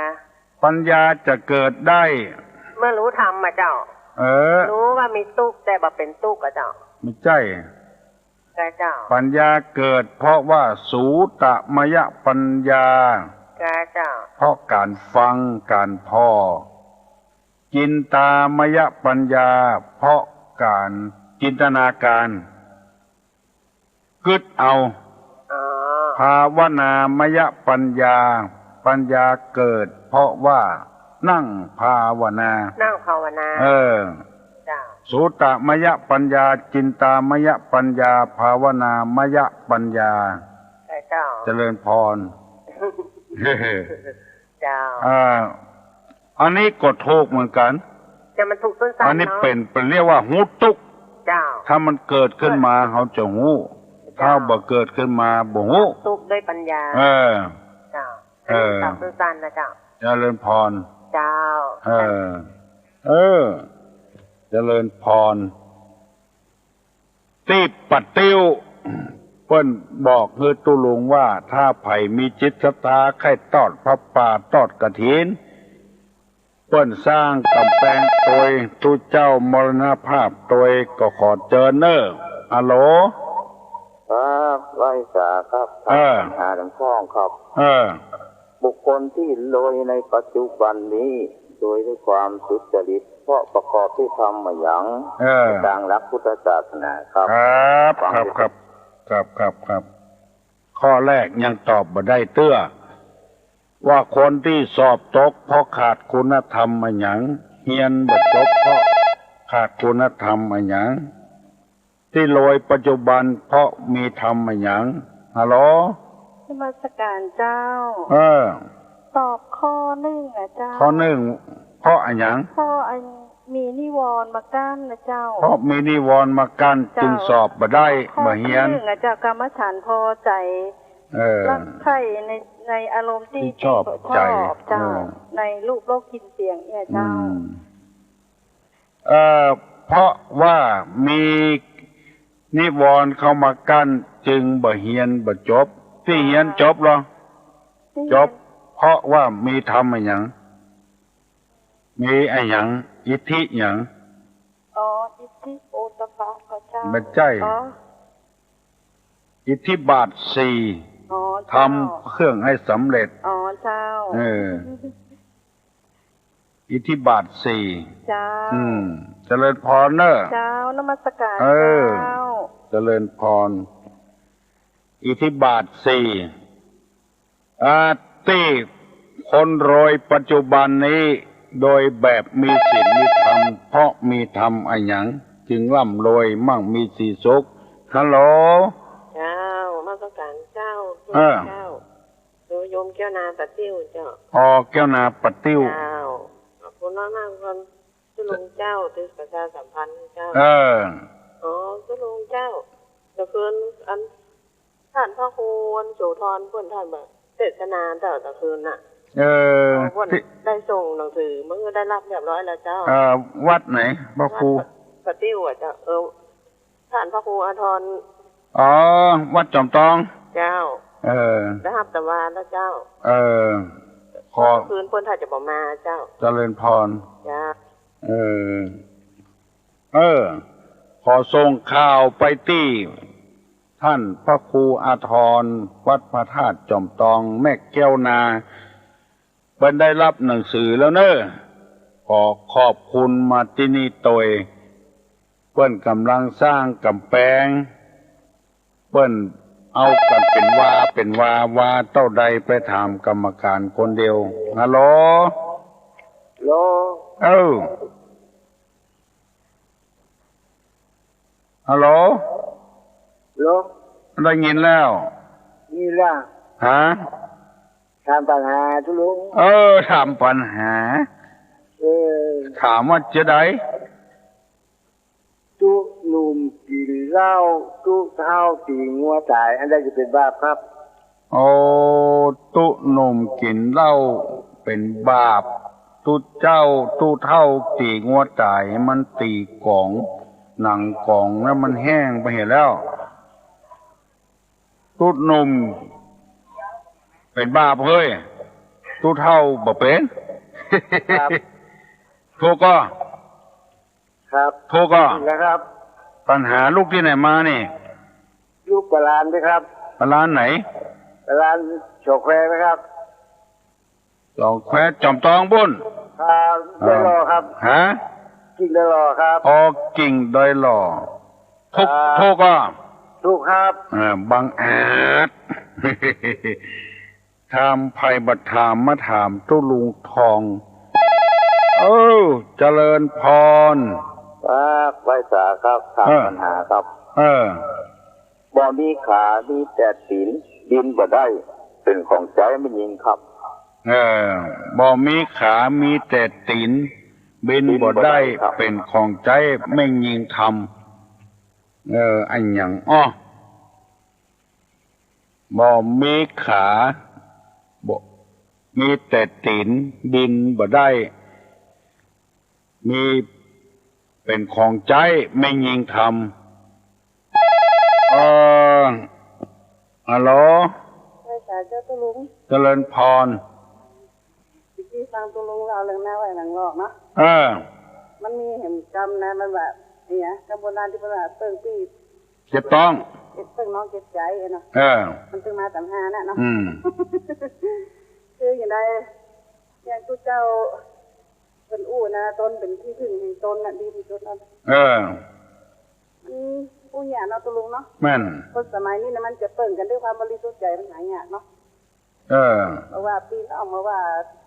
Speaker 1: ปัญญาจะเกิดได้
Speaker 3: เมื่อรู้ธรรมมาเจ้ารู้ว่ามีตุกแต่บ่เป็นตุกอะเจ้า
Speaker 1: ไม่ใช่
Speaker 3: เจ้า
Speaker 1: ปัญญาเกิดเพราะว่าสูตมยปัญญา
Speaker 3: เจ้า
Speaker 1: เพราะการฟังการพ่อจินตามยปัญญาเพราะการจินตนาการกึดเอาภาวนามยปัญญาปัญญาเกิดเพราะว่านั่งภาวนาสูตมยปัญญาจินตามยปัญญาภาวนามยปัญญาเจริญพรอันนี้ก็ถูกเหมือนกัน
Speaker 3: แต่มันถูกต้นสาย
Speaker 1: อันนี้เป็นเรียกว่าหูตุกถ้ามันเกิดขึ้นมาเขาจะหูถ้าบ่เกิดขึ้นมาบ่หู
Speaker 3: ตุกด้วยปัญญาเจ้าตับสั้นนะเจ้า
Speaker 1: เจริญพร
Speaker 3: เจ้า
Speaker 1: เจริญพรตีปัดติ้วเปิ้นบอกคือตุลุงว่าถ้าไผมีจิตศรัทธาใครตอดพระป่าตอดกฐินเปิ้นสร้างกำแพงโดยทุเจ้ามรณภาพโดยก็ขอเจอเนอฮัลโหล
Speaker 2: ครับไว้สาครับหาดังข้องครับบุคคลที่รวยในปัจจุบันนี้โดยด้วยความสุจริตเพราะประกอบที่ทำมาอย่างดังรักพุทธศาสนาครับ
Speaker 1: ครับข้อแรกยังตอบบ่ได้เตื้อว่าคนที่สอบตกเพราะขาดคุณธรรมมาหยังเรียนบ่จบเพราะขาดคุณธรรมมาหยังที่รวยปัจจุบันเพราะมีธรรมมาหยังฮัลโหล
Speaker 4: นมัสการเจ้าตอบข้อหนึ่งอ่ะเจ้า
Speaker 1: ข้อหนึ่งเพราะอะไรหยัง
Speaker 4: เพราะมีนิวรณ์มากั้นนะเจ้า
Speaker 1: เพราะมีนิวรณ์มากั้นจึงสอบบ่ได้บ่เรียน
Speaker 4: ข้อหนึ่งอ่ะเจ้ากรรมฐานพอใจรักใคร่ในอารมณ์ที่
Speaker 1: ชอบใจ
Speaker 4: เจ้าในรูปโลกกินเสียงเนี่ยเจ้า
Speaker 1: เพราะว่ามีนิวรณ์เข้ามากั้นจึงบ่เรียนบ่จบที่เรียนจบหรอจบเพราะว่ามีธรรมอะไรอย่างมีอะไรอย่างอิทธิอย่าง
Speaker 4: อิทธิโอตปะก็เจ้า
Speaker 1: ไม่ใช่อิทธิบาท4ทำเครื่องให้สำเร็จ
Speaker 4: เจ้า
Speaker 1: อิทธิบาท4
Speaker 4: เจ้า
Speaker 1: เจริญพรเนอะ
Speaker 4: เจ้านมัสการ
Speaker 1: เจ้าเจริญพรอิทธิบาท4ที่คนรวยปัจจุบันนี้โดยแบบมีศีลมีธรรมเพราะมีธรรมอะไรอย่างจึงร่ำรวยมั่งมีสีสุขฮัลโหล
Speaker 3: เจ้ามาสการเจ้าโยมแก้วนาปัดติ้วเจ้า
Speaker 1: แก้วนาปัดติ้ว
Speaker 3: เจ้าขอบคุณมากคนสุลุงเจ้าที่ประชาสัมพันธ์เจ้าสุลุงเจ้าจะคืนอันท่านพระครูวันโสธรเพื่อนท่านแบบเทศนาแต่ละคืนน่ะได้ส่งหนังสือเมื่อได้รับเรียบร้อยแล้วเจ้า
Speaker 1: วัดไหนพระครู
Speaker 3: ปะติ้วอ่ะเจ้าท่านพระครูอาทร
Speaker 1: วัดจอมทอง
Speaker 3: เจ้าได้รับตะวันแล้วเจ้า
Speaker 1: ขอ
Speaker 3: คืนเพื่อนท่านจะบอกมาเจ้า
Speaker 1: เจริญพร
Speaker 3: จ้า
Speaker 1: ขอส่งข่าวไปที่ท่านพระครูอาทรวัดพระธาตุจอมทองแม่แก้วนาเพิ่นได้รับหนังสือแล้วเนอะขอขอบคุณมาที่นี่โดยเพิ่นกำลังสร้างกำแพงเพิ่นเอากันเป็นว่าเต้าใดไปถามกรรมการคนเดียวฮัลโหลฮัลโหลได้ยินแล้ว
Speaker 2: นี่ล่ะ
Speaker 1: ฮะ
Speaker 2: ถามปัญหาทุลุง
Speaker 1: ถามปัญหาถามว่าจะได้
Speaker 2: ทุกหนุ่มกินเหล้าทุกเท่าตีงัวตายอันใดจะเป็นบาปครับ
Speaker 1: ตุหนุ่มกินเหล้าเป็นบาปตุเจ้าตุเท่าตีงัวตายมันตีกองหนังกองแล้วมันแห้งไปเห็นแล้วตุหนุ่มเป็นบาปเฮ้ย ตู้เท่าบ่เป็น โทรก็
Speaker 2: ครับ
Speaker 1: โทรก็
Speaker 2: นะครับ
Speaker 1: ปัญหาลูกที่ไหนมานี่
Speaker 2: ลูกปลานด้วยครับ
Speaker 1: ร้านไหน
Speaker 2: ปลานโฉกแควนะครับ
Speaker 1: ลองแควจอมตองบุญ
Speaker 2: ครับได้รอครับ
Speaker 1: ฮะ
Speaker 2: กิ่งได้รอครับ
Speaker 1: ออกิ่งดอยหล่อทุกโทรก็
Speaker 2: ถูกครับ
Speaker 1: บังอาจ ถามภัยบัตรถามมาถามตู้ลุงทอง เจริญพร
Speaker 2: ครับไว้สาครับถามปัญหาครับ บ่มีขามีแต่ตีนดินบ่ได้เป็นของใจไม่ยิงครับ
Speaker 1: บ่มีขามีแต่ตีนบินบ่ได้เป็นของใจไม่ยิงทำอันหยังบ่มีขาบ่มีแต่ตีนบินบ่ได้มีเป็นของใจไม่ยิงทำฮัลโหล
Speaker 4: ใช่ค่ะเจ้าตุลุง
Speaker 1: เจริญพร
Speaker 4: ที่ฟังตุลุงเราเรื่องหน้าไว้หนังงอกเนาะ มันมีเห็นกรรมนะมันแบบเนี่ยกรรมโบราณที่เป็นแบบเปิงปี
Speaker 1: เจ็บต้อง
Speaker 4: เจ็บเปิงน้องเจ็บใจเนาะ มันตึงมา35น่ะเนาะ คืออย่างไรอย่างทุกเจ้าเป็นอู้นะต้นเป็นที่พึ่งแห่งต้นน่ะดีที่สุดเนาะอู้หยาเนาะตุลุงเนาะ
Speaker 1: แม่น
Speaker 4: คนสมัยนี้นะมันจะเปิ่งกันด้วยความบริสุทธิ์ใจมันหายากเนาะเพราะว่าปีนออกมาว่า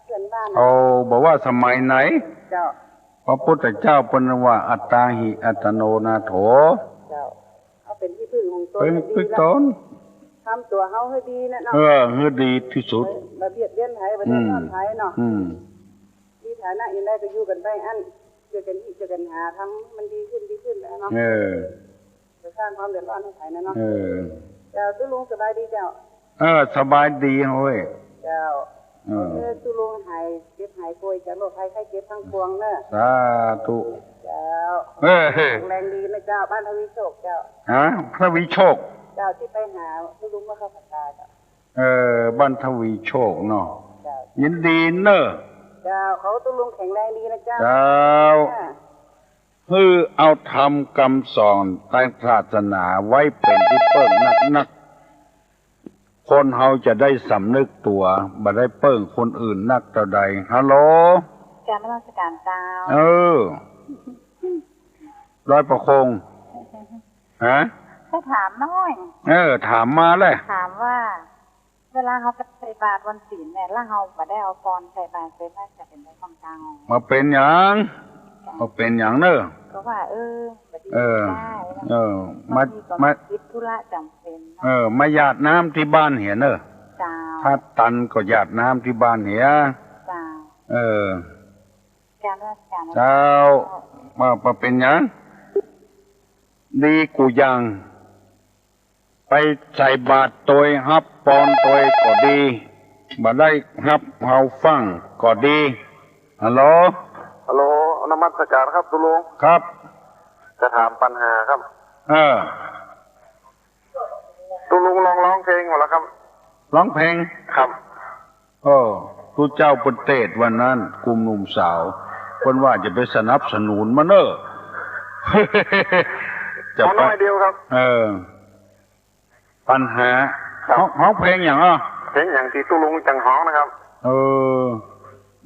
Speaker 4: เพื่อนบ้าน
Speaker 1: บอกว่าสมัยไหน
Speaker 4: เจ้า
Speaker 1: พระพุทธเจ้าปนว่าอัตตาหิอัตโนนาโถ
Speaker 4: เจ้าเอาเป็นที่พึ่งของตน
Speaker 1: เป็นพึ่งตน
Speaker 4: ทำตัวเฮาให้ดีนะเนาะ
Speaker 1: ให้ดีที่สุด
Speaker 4: ระเบียบเรียนไทยประเทศไทยเนาะที่ฐานะอย่างไรก็อยู่กันไปอันเจอกันหาทำมันดีขึ้นแล้วเนาะจะสร้างความเดือดร้อนให้ใครนะเนาะเจ้าตุลุงสบายดีเจ้า
Speaker 1: สบายดีเฮ้ย
Speaker 4: เจ้าตุลุงหายเจ็บหายป่วยจากโรคภัยไข้เจ็บทั้งปวงเนอะ
Speaker 1: สาธุ
Speaker 4: เจ้าแรงดีนะเจ้าบ้านทวีโชคเจ้า
Speaker 1: ทวีโชค
Speaker 4: เจ้าที่ไปหาตุลุงมาเข้าพรรษาเจ้า
Speaker 1: บ้านทวีโชคเนาะยินดีเนอะ
Speaker 4: เจ้าเขาตุลุงแข็งแรงดีนะเจ้า
Speaker 1: เอาธรรมคำสอนใต้ศาสนาไว้เป็นที่เปิ้งนักคนเฮาจะได้สำนึกตัวบ่ได้เปิ้งคนอื่นนักเท่าใดฮัลโหล
Speaker 4: การนมัสการเจ้า
Speaker 1: ร้อยประคงฮะ
Speaker 4: ให้ถามน้อย
Speaker 1: ถามมาเลย
Speaker 4: ถามว่าเวลาเขาไปใส่บาตรวันศีลเนี่ยแล้วเขาบ่ได้เอากรใส่บาตรไปจะเป็นได้ของกลาง
Speaker 1: มาเป็นหยังเนอะ
Speaker 4: ก็ว่า
Speaker 1: มา
Speaker 4: คิดธุระจำเป็น
Speaker 1: มาหยาดน้ำที่บ้านเหียเนอะถ้าตันก็หยาดน้ำที่บ้านเหีย
Speaker 4: การราชการ
Speaker 1: เจ้ามาเป็นหยังดีกูยังไปใส่บาตรตัวฮับปอนตัวก็ดีบ่ได้ฮับเฮาฟังก็ดีฮัลโหล
Speaker 2: นมัสการครับตุลุง
Speaker 1: ครับ
Speaker 2: จะถามปัญหาครับตุลุงร้องเพลงหมดแล้วครับ
Speaker 1: ร้องเพลง
Speaker 2: ครับ
Speaker 1: ทุกเจ้าเป็นเทศวันนั้นกลุ่มหนุ่มสาวคนว่าจะไปสนับสนุนมัน
Speaker 2: จะไปน้อยเดียวครับ
Speaker 1: ปัญหาร้องเพลงอย่าง
Speaker 2: เพลงอย่างที่ตุลุงจังฮ้องนะครับ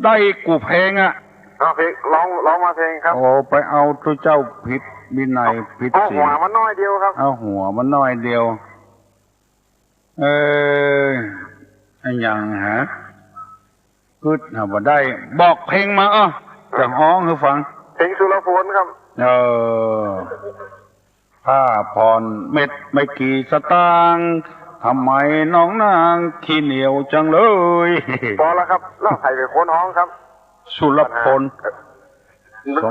Speaker 1: ได้กูเพลง
Speaker 2: เพลงร้องมาเพลงครับ
Speaker 1: ไปเอาตัวเจ้าผิดวินัยผิดศีล
Speaker 2: หัวมันน้อยเดียวครับ
Speaker 1: เอาหัวมันน้อยเดียวไอ้ยังฮะคือบ่ได้บอกเพลงมาจะฮ้องให้ฟัง
Speaker 2: เพลงสุรพลครับ
Speaker 1: ผ้าผ่อนเม็ดไม่กี่สตางค์ทำไมน้องนางขี้เหนียวจังเลย
Speaker 2: พอแล้วครับแล้วใครเป็นคนฮ้องครับ
Speaker 1: สุรพล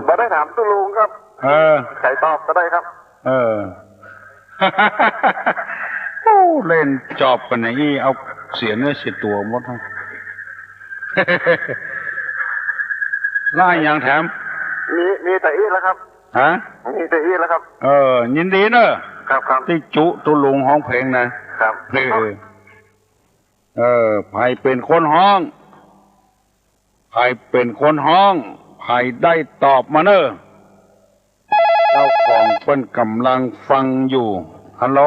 Speaker 2: มาได้ถามตุลุงครับใครตอบก็ได้ครับ
Speaker 1: เล่นจอบกันนี่เอาเสียเนื้อเสียตัวหมดทั้งล่าอย่างแถม
Speaker 2: มีแต่อีแล้วครับมีแต่อีแล้วครับ
Speaker 1: ยินดีเนอะ
Speaker 2: ครับ
Speaker 1: ที่จุตุลุงห้องเพลงนะครับไผเป็นคนห้อง ใครเป็นคนห้องใครได้ตอบมาเนอะเจ้าของเป็นกำลังฟังอยู่ฮัลโหล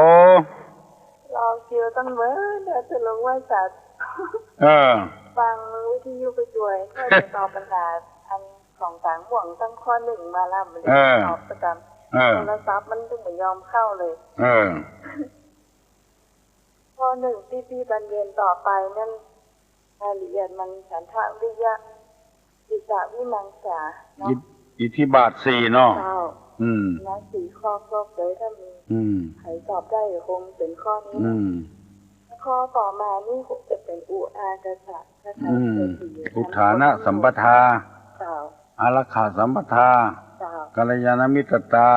Speaker 3: รอคิวตั้งเมื่อเดี๋ยวจะลงว่าจัดฟังวิทยุไปด้วยก็จะตอบปัญหาอันของต่างห่วงตั้งข้อหนึ่งมาแล้วมันตอบประจำโทรศัพท์มันถึงไม่ยอมเข้าเลยข้อหนึ่งที่บรรเรียนต่อไปนั่นรายละเอียดมันฉันทะวิยะอิสาวิมังสาเนาะ
Speaker 1: อิทธิบาทสี่เนาะ
Speaker 3: นะ4 ข้อครบเลยถ้ามีใครตอบได้คงเป็นข้อนี้ข้อต่อมานี่จะเป็นอุอากาศะ
Speaker 1: อุทานะสัมปทาอารักขาสัมปทากัลยาณมิตรตา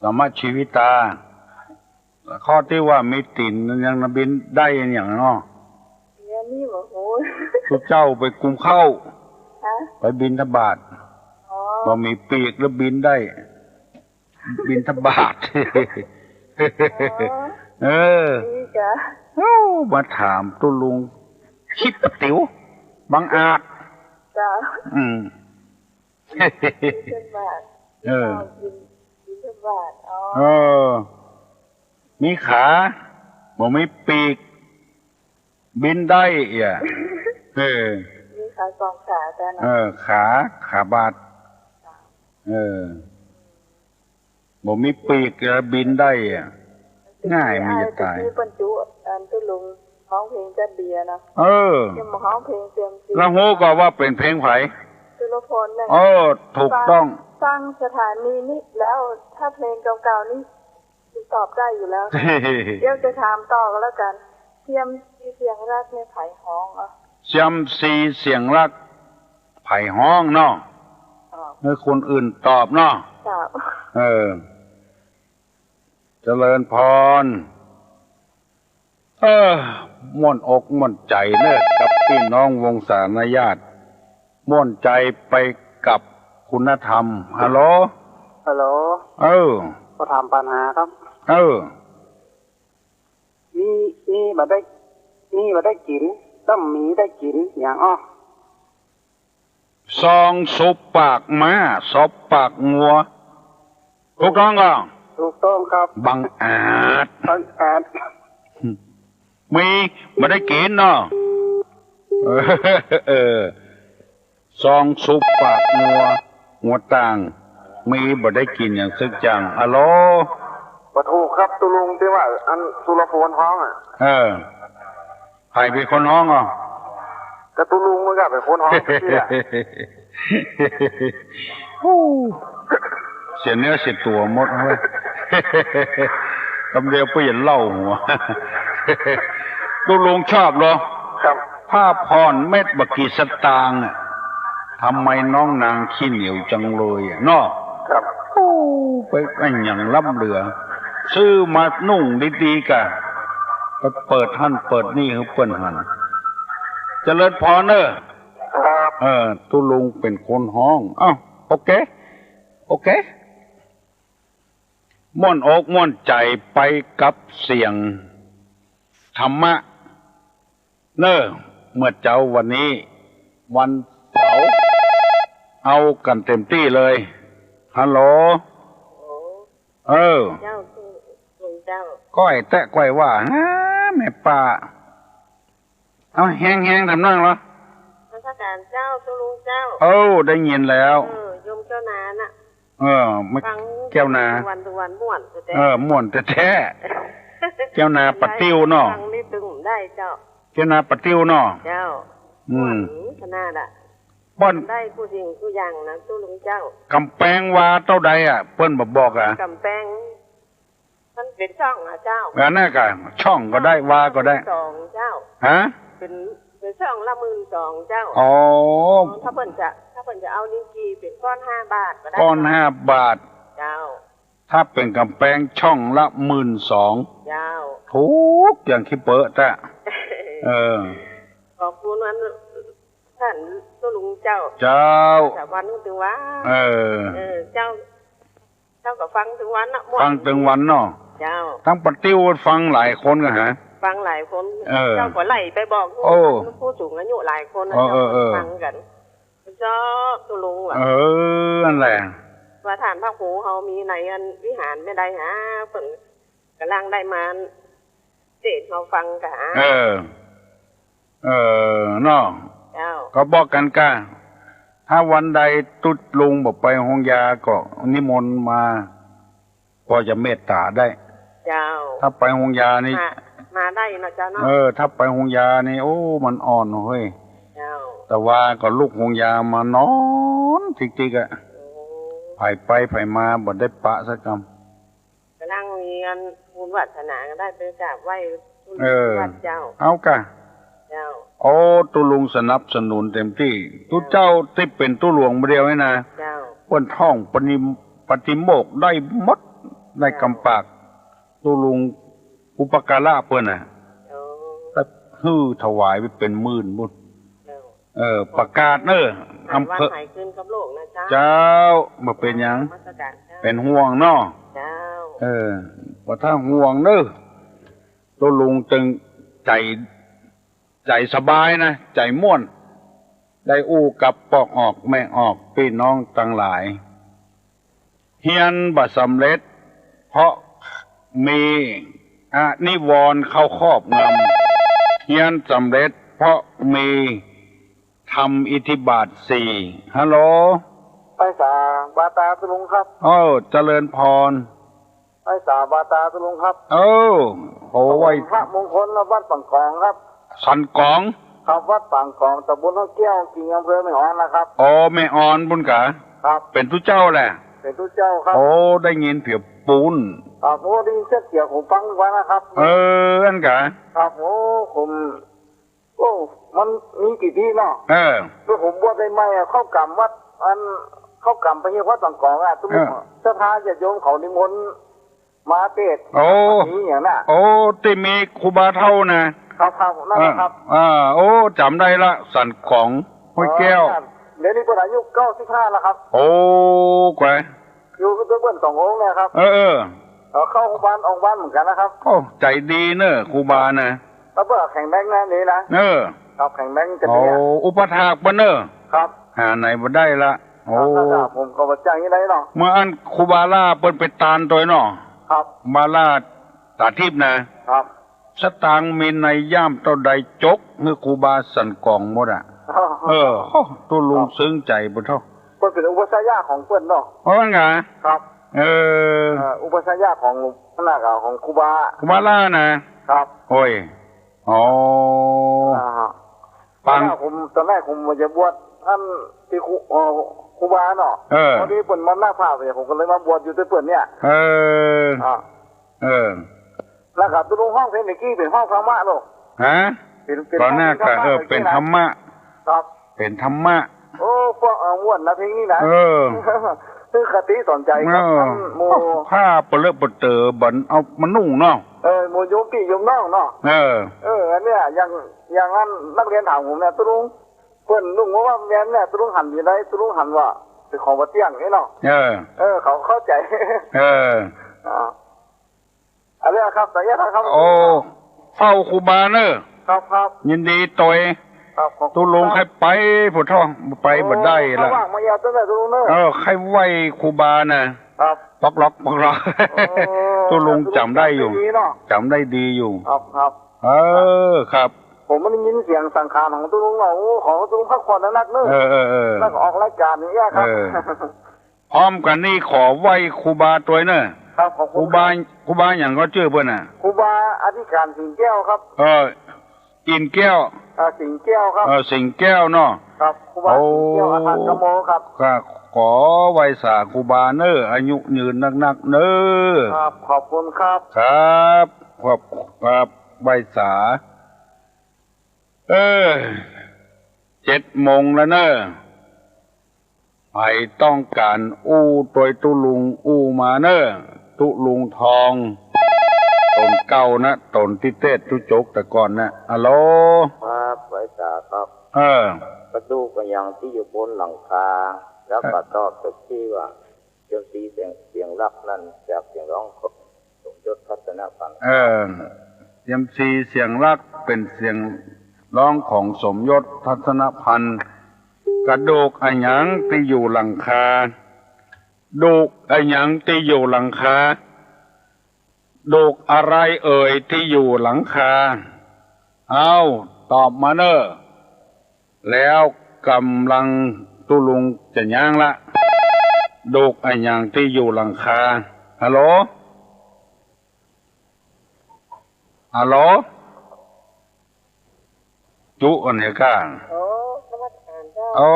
Speaker 1: สัมมชีวิตาข้อที่ว่ามีติ่นยังบินได้อย่างเนาะ
Speaker 3: เนี่ยนี่บอกโอ้
Speaker 1: ทุกเจ้าไปกุมเข้าไปบินทบาทพอมีปีกแล้วบินได้บินทบาทมาถามตุลุงคิดปะติ๋วบังอาจ
Speaker 3: บินทบาทบินทบาท
Speaker 1: มีขาบ่มีปีกบินได้
Speaker 3: มีขา2 ขาแต่
Speaker 1: นะขาบาดบ่มีปีกจะบินได้ง่ายไม่จะตาย
Speaker 3: ที่บรรจุอันตุลุงร้องเพลงจัดเบียนะจะมาร้องเพลงเตรียมจริง
Speaker 1: แล้วโหก็ว่าเป็นเพลงไผ
Speaker 3: ตุลพลนั่น
Speaker 1: ถูกต้อง
Speaker 3: สร้างสถานีนี้แล้วถ้าเพลงเก่าๆนี่ตอบได้อยู่แล้วเดี๋ยวจะถามต่อก็แล้วกันเทียมซีเสียงรักในไผ่ห้อง
Speaker 1: เทียมซีเสียงรักไผ่ห้องเนาะเมื่อคนอื่นตอบเนาะเจริญพรม่วนอกม่วนใจเนอะกับพี่น้องวงศาคณญาติม่วนใจไปกับคุณธรรมฮัลโหล
Speaker 2: ก็ถามปัญหาครับนี่มาได้กินต้องมีได้กินอย่าง
Speaker 1: ซองซุปปากม้าซบปากงัวถูกต้องก็
Speaker 2: ถูกต้องครับ
Speaker 1: บังอาจมีมาได้กินเนาะซองซุปปากงัวต่างมีบ่ได้กินอย่างซึกจังฮัลโหล
Speaker 2: บ่ถูกครับตุลุงที่ว่าอันสุรพลฮ้อง
Speaker 1: ใครเป็นคนฮ้อง
Speaker 2: กระตุลุงมึงก็เป็นคนฮ้อง
Speaker 1: เสียเนื้อเสียตัวหมดเว้ยตำเดียวเปลี่ยนเล่าหัวตุลุงชอบเหรอ
Speaker 2: ครับ
Speaker 1: ผ้าพรเม็ดบักกี่สตางค์ทำไมน้องนางขี้เหนียวจังเลยเนาะ
Speaker 2: ครับ
Speaker 1: ไปอย่างล้ำเหลือซื้อมานุ่งดีๆกันไปเปิดหั่นเปิดนี่เขาเปิ้นหั่นเจริญพรเนอะตุลุงเป็นคนห้องโอเคม่วนอกม่วนใจไปกับเสียงธรรมะเนอะเมื่อเจ้าวันนี้วันเสาร์เอากันเต็มที่เลยฮัลโหลเจ้าก้อยแตะก้อยว่าแม่ป้าเอาแห้งๆทำนั่งเหรอ
Speaker 3: ราชการเจ้าตุลุงเจ้า
Speaker 1: ได้ยินแล้ว
Speaker 3: ยมเจ้านาน่ะ
Speaker 1: ไม่แก้วนา
Speaker 3: วันม่วน
Speaker 1: ม่วนแท้แก้วนาปัดติ้วเนาะ
Speaker 3: ฟังนี่ตึงได้เจ้า
Speaker 1: แก้วนาปัดติ้วเนาะ
Speaker 3: เจ้าขนาด
Speaker 1: บ่อน
Speaker 3: ได้ผู้หญิงผู้ยังนะตุลุงเจ้
Speaker 1: ากำแพงว่าเท่าใดเปิ้นบอก
Speaker 3: กำแพงมันเป็นช่องเจ้า
Speaker 1: น่ะก็ช่องก็ได้ว่าก็ได้
Speaker 3: 2เจ้าเป็นช่องละ12,000เจ้าถ้าเพิ่นจะเอานิ้วกี้เป็นก้อน5 บาทก็ได้
Speaker 1: ก้อน5 บาท
Speaker 3: เจ้า
Speaker 1: ถ้าเป็นกำแพงช่องละ12,000
Speaker 3: เจ้า
Speaker 1: ทุกอย่างขี้เปอะแต่
Speaker 3: ขอบคุณนั้นท่านตุลุงเจ้าแต่วันนึงถึงว่าเจ้าก็ฟังถึงวันนะ
Speaker 1: ฟังถึงวันเนาะ
Speaker 3: เจ้า
Speaker 1: ทั้งปะติ้วฟังหลายคนกันฮะ
Speaker 3: ฟ ฟังหลายคนเจ้าก็ไล่ไปบอกผู้สูงอายุหลายคนนะเจ้าฟังกันเจ้าตุลุงว่ะ
Speaker 1: นั่นแหละ
Speaker 3: ว่าฐานพระครูเขามีในอันวิหารไม่ได้ฮะเพิ่นกำลังได้มาเจตเขาฟังกะ
Speaker 1: เนาะก็บอกกันก้าถ้าวันใดตุดลุงบอกไปห้องยาก็นิมนต์มาพอจะเมตตาได้
Speaker 3: เจ้า
Speaker 1: ถ้าไปห้องยานี่
Speaker 3: มาได้นะเจ้าเนาะ
Speaker 1: ถ้าไปห้องยานี่โอ้มันอ่อนเฮ้ยแต่ว่าก็ลูกห้องยามานอนทิกๆอ่ะไผ่ไปไผ่มาบ่ได้ปะสักค
Speaker 3: ำกำลังมีอันบุญวัฒนาก็ได้ไปกราบไหว้วัดเจ้า
Speaker 1: เอากะโอ้ตุลุงสนับสนุนเต็มที่ตุเจ้าที่เป็นตุหลวงเดียวนี่นะเปิ้นท่องปฏิโมกได้หมดได้กำปากตุลุงอุปการะเปิ้นน่ะแต่ฮื้อถวายไปเป็นหมื่นบุญประกาศอำเภอเจ้าบ่เป็นหยังเป็นห่วงเนาะว่าถ้าห่วงตุลุงจึงใจสบายนะใจม่วนได้อู้กับปอกออกแม่ออกพี่น้องต่างหลายเฮียนบ่สำเร็จเพราะมีนิวรณ์เข้าครอบงำเฮียนสำเร็จเพราะมีทำอิทธิบาท4ฮัลโหล
Speaker 2: ไปสาบาตาตุลุงครับ
Speaker 1: เจริญพร
Speaker 2: ไปสาบาตาตุลุงครับ
Speaker 1: โอ้ไว้
Speaker 2: พระมงคลวัดปังกองครับ
Speaker 1: สันกอง
Speaker 2: ครับวัดปังกองตำบลห้องแก้วกิ่งอำเภอแม่อ่อนนะครับ
Speaker 1: แม่อ่อนบุญกะ
Speaker 2: ครับ
Speaker 1: เป็นทุเจ้าแหละ
Speaker 2: เป็นทุเจ้าครับ
Speaker 1: ได้ยินเผียปูน
Speaker 2: ครับได้ยินเสียงผมฟังไว้นะครับ
Speaker 1: อันกะ
Speaker 2: ครับผมมันมีกี่ที่เนาะคือผมบวชได้ไหมเข้ากรรมวัดเข้ากรรมไปที่วัดปังกองทุกสถานจะโยมเขานิมนต์มาเทศนี้อย่างน่ะ
Speaker 1: ที่มีครูบาเท่านะครับ
Speaker 2: นั่นครับ
Speaker 1: จำได้ละสันของห้วยแก้ว
Speaker 2: เดี๋ยวนี้เป็นอายุ95แล้วครับ
Speaker 1: แกว
Speaker 2: อยู่กับตัวเพื่อน2 องค์นะครับเข้าบ้านออกบ้านเหมือนกันนะครับ
Speaker 1: ใจดีครูบานะ
Speaker 2: แล้วเพื่อแข่งแบงค์นี่นะครับแข่งแบงค์จะ
Speaker 1: มีอุปถากบ่
Speaker 2: ครับ
Speaker 1: หาไหนบ่ได้ละ
Speaker 2: ผมก็บ่จ้างยังไงเนาะ
Speaker 1: เมื่ออันครูบาล่าเปิ้นไปตานตัวเนาะ
Speaker 2: ครับ
Speaker 1: มาล่าตาทิพย์นะครับสตางมีในย่ามเท่าใดจกเมื่อครูบาสันกองหมดตัวลุงซึ้งใจบ่เท่า
Speaker 2: เปิ้นเป็นอุปสายาของเปิ้นเนาะ
Speaker 1: ว่าไง
Speaker 2: ครับอุปสายาของคณะของครูบา
Speaker 1: ล่านะครับโอ้ย
Speaker 2: ปังผมตอนแรกผมจะบวชท่านที่ครูบาเนาะพอดีเปิ้นมาหน้าภาพเนี่ยผมก็เลยมาบวชอยู่ด้วยเปิ้นเนี่ยแล้วก็ตุลุงห้องเพลงเมื่อกี้เป็นห้องธรรมะลูก
Speaker 1: ตอนหน้าก็เป็นธรรมะ
Speaker 2: ครับ
Speaker 1: เป็นธรรมะ
Speaker 2: พวกม่วนนะเพลงนี้นะคือคติสนใจครับโม
Speaker 1: ผ้าเปลือกเปลือบันเอามันนุ่งเนาะ
Speaker 2: โมโยมพี่โยมน้องเนาะอันเนี้ยอย่างนั้นนักเรียนถามผมเนี่ยตุลุงเพื่อนนุ่งว่าแม่เนี่ยตุลุงหันอยู่ไหนตุลุงหันว่าเป็นของวัดเตี้ยงนี่เนาะเขาเข้าใจอะไรครับแต่ยังครับ
Speaker 1: เฝ้าครูบา
Speaker 2: ครับ
Speaker 1: ยินดีตัวตุลุงใครไปผู้ท่องไปบ่ได้ละ
Speaker 2: ว่างมาตั้งแต่ตุลุง
Speaker 1: ใครไหวครูบาปอกล็อกตุลุงจำได้อยู่จำได้ดีอยู่
Speaker 2: ครับ
Speaker 1: ครับ
Speaker 2: ผมไม่ได้ยินเสียงสังขารของตุลุงเราของตุลุงพักผ่อนนักแล้วก็ออกรายการนี้ครับ
Speaker 1: พร้อมกันนี่ขอไหวครูบาตัว
Speaker 2: ครับ
Speaker 1: ครูบาอย่างก็ชื่อเพื่อน
Speaker 2: ครูบาอธิการสิงแก้วครับ
Speaker 1: อินแก้ว
Speaker 2: สิงแก้วครับ
Speaker 1: สิงแก้วเนาะ
Speaker 2: ครับครูบาสิงแก้วอาจารย์กโมครับ
Speaker 1: ขอไหวสาครูบาอายุยืนนัก
Speaker 2: ครับขอบคุณครับ
Speaker 1: ครับไหวสา7 โมงแล้วไปต้องการตัวตุลุงมาตุลุงทองตนเก่าตนที่เทศทุจกแต่ก่อนฮัลโหล
Speaker 2: ครับไว้สาครับ
Speaker 1: กระ
Speaker 2: ดูกยังที่อยู่บนหลังคาแล้วก็ตอบสักที่ว่าเจ้าเสียงรักนั้นจากเสียงร้องสมยศพัฒนาพันธ์
Speaker 1: เสียมซีเสียงรักเป็นเสียงร้องของสมยศทัศนพันธ์กระดูกอะหยังที่อยู่หลังคาดูกอะหยังที่อยู่หลังคาดูกอะไรเอ่ยที่อยู่หลังคาเอาตอบมาเนอะแล้วกำลังตุลุงจะย่างละดูกอะหยังที่อยู่หลังคาฮัลโหลฮัลโหลจุอันนี้กัน
Speaker 3: โอ้สวัสดีเจ้า
Speaker 1: โอ้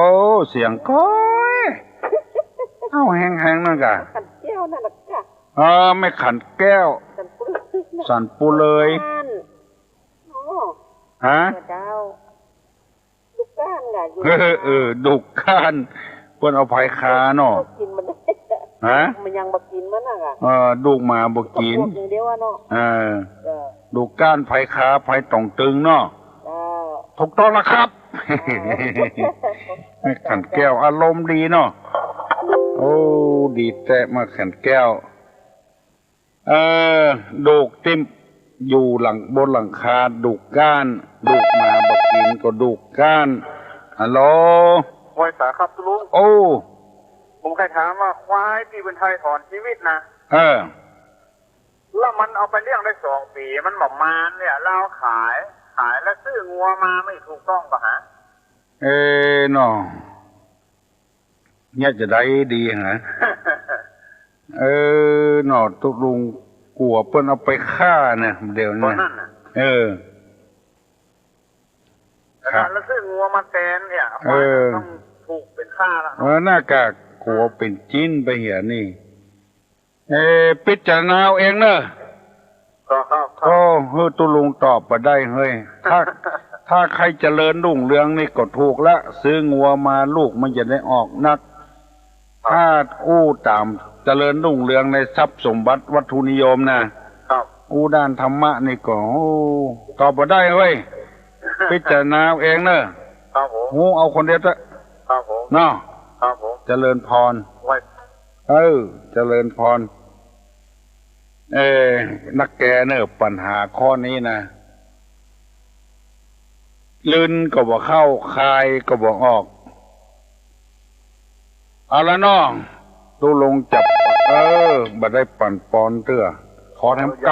Speaker 1: เสียงก้อยเอาแห้งๆนั่นกะ
Speaker 3: ขันแก้วนั่นแหละจ้ะ
Speaker 1: ไม่ขันแก้วสันปูเลยฮะ
Speaker 3: เจ้าลูกก้านไง
Speaker 1: ดุกก้านเพิ่นเอาไผ่คาเนาะ
Speaker 3: กินมันได้
Speaker 1: ฮะ
Speaker 3: มันยังบ่กินมันน่ะ
Speaker 1: ดุกมาบ่กิน
Speaker 3: เดียวเนาะ
Speaker 1: ดุกก้านไผ่คาไผ่ตองตึงเนาะถูกต้องแล้วครับไม่ขันแก้วอารมณ์ดีเนาะโอ้ดีแต่มาขันแก้วดูกติ้มอยู่หลังบนหลังคาดูกก้านดูกมาบ่กินก็ดูกก้านฮัลโหล
Speaker 2: ควายสาครับลุง
Speaker 1: โอ้
Speaker 2: ผมเคยถามว่าควายที่เป็นไทยถอนชีวิตนะแล้วมันเอาไปเลี้ยงได้2 ปีมันบอกมานเนี่ยเราขายแล้วซื้องัวมาไม่ถูกต้องป่ะฮะ
Speaker 1: เนาะเนี่ยจะได้ดีฮะเนาะตุลุงกลัวเปิ้นเอาไปฆ่าเนี่ยเดี๋ยวนี้
Speaker 2: แล้วซื้องัวมาแทนเนี่ยต้องถูกเป็นฆ่า
Speaker 1: แล้วหน้ากากกลัวเป็นจิ้นไปเหี่ยนี่พิจารณาเองเนอะก็เฮ้ยตุลุงตอบมาได้เฮ้ยถ้าใครเจริญรุ่งเรืองนี่ก็ถูกละซื้องัวมาลูกมันจะได้ออกนักถ้าอู้ตามเจริญรุ่งเรืองในทรัพย์สมบัติวัตถุนิยมนะอู้ด้านธรรมะนี่ก็ตอบมาได้เฮ้ยพิจารณาเองเนอะหูเอาคนเดียวละเนาะเจริญพรเจริญพรนักแกเนอะปัญหาข้อนี้นะลื่นก็บ่เข้าคายก็บ่ออกเอาละน้องตูลงจับบ่ได้ปั่นปอนเตื้อขอแถมก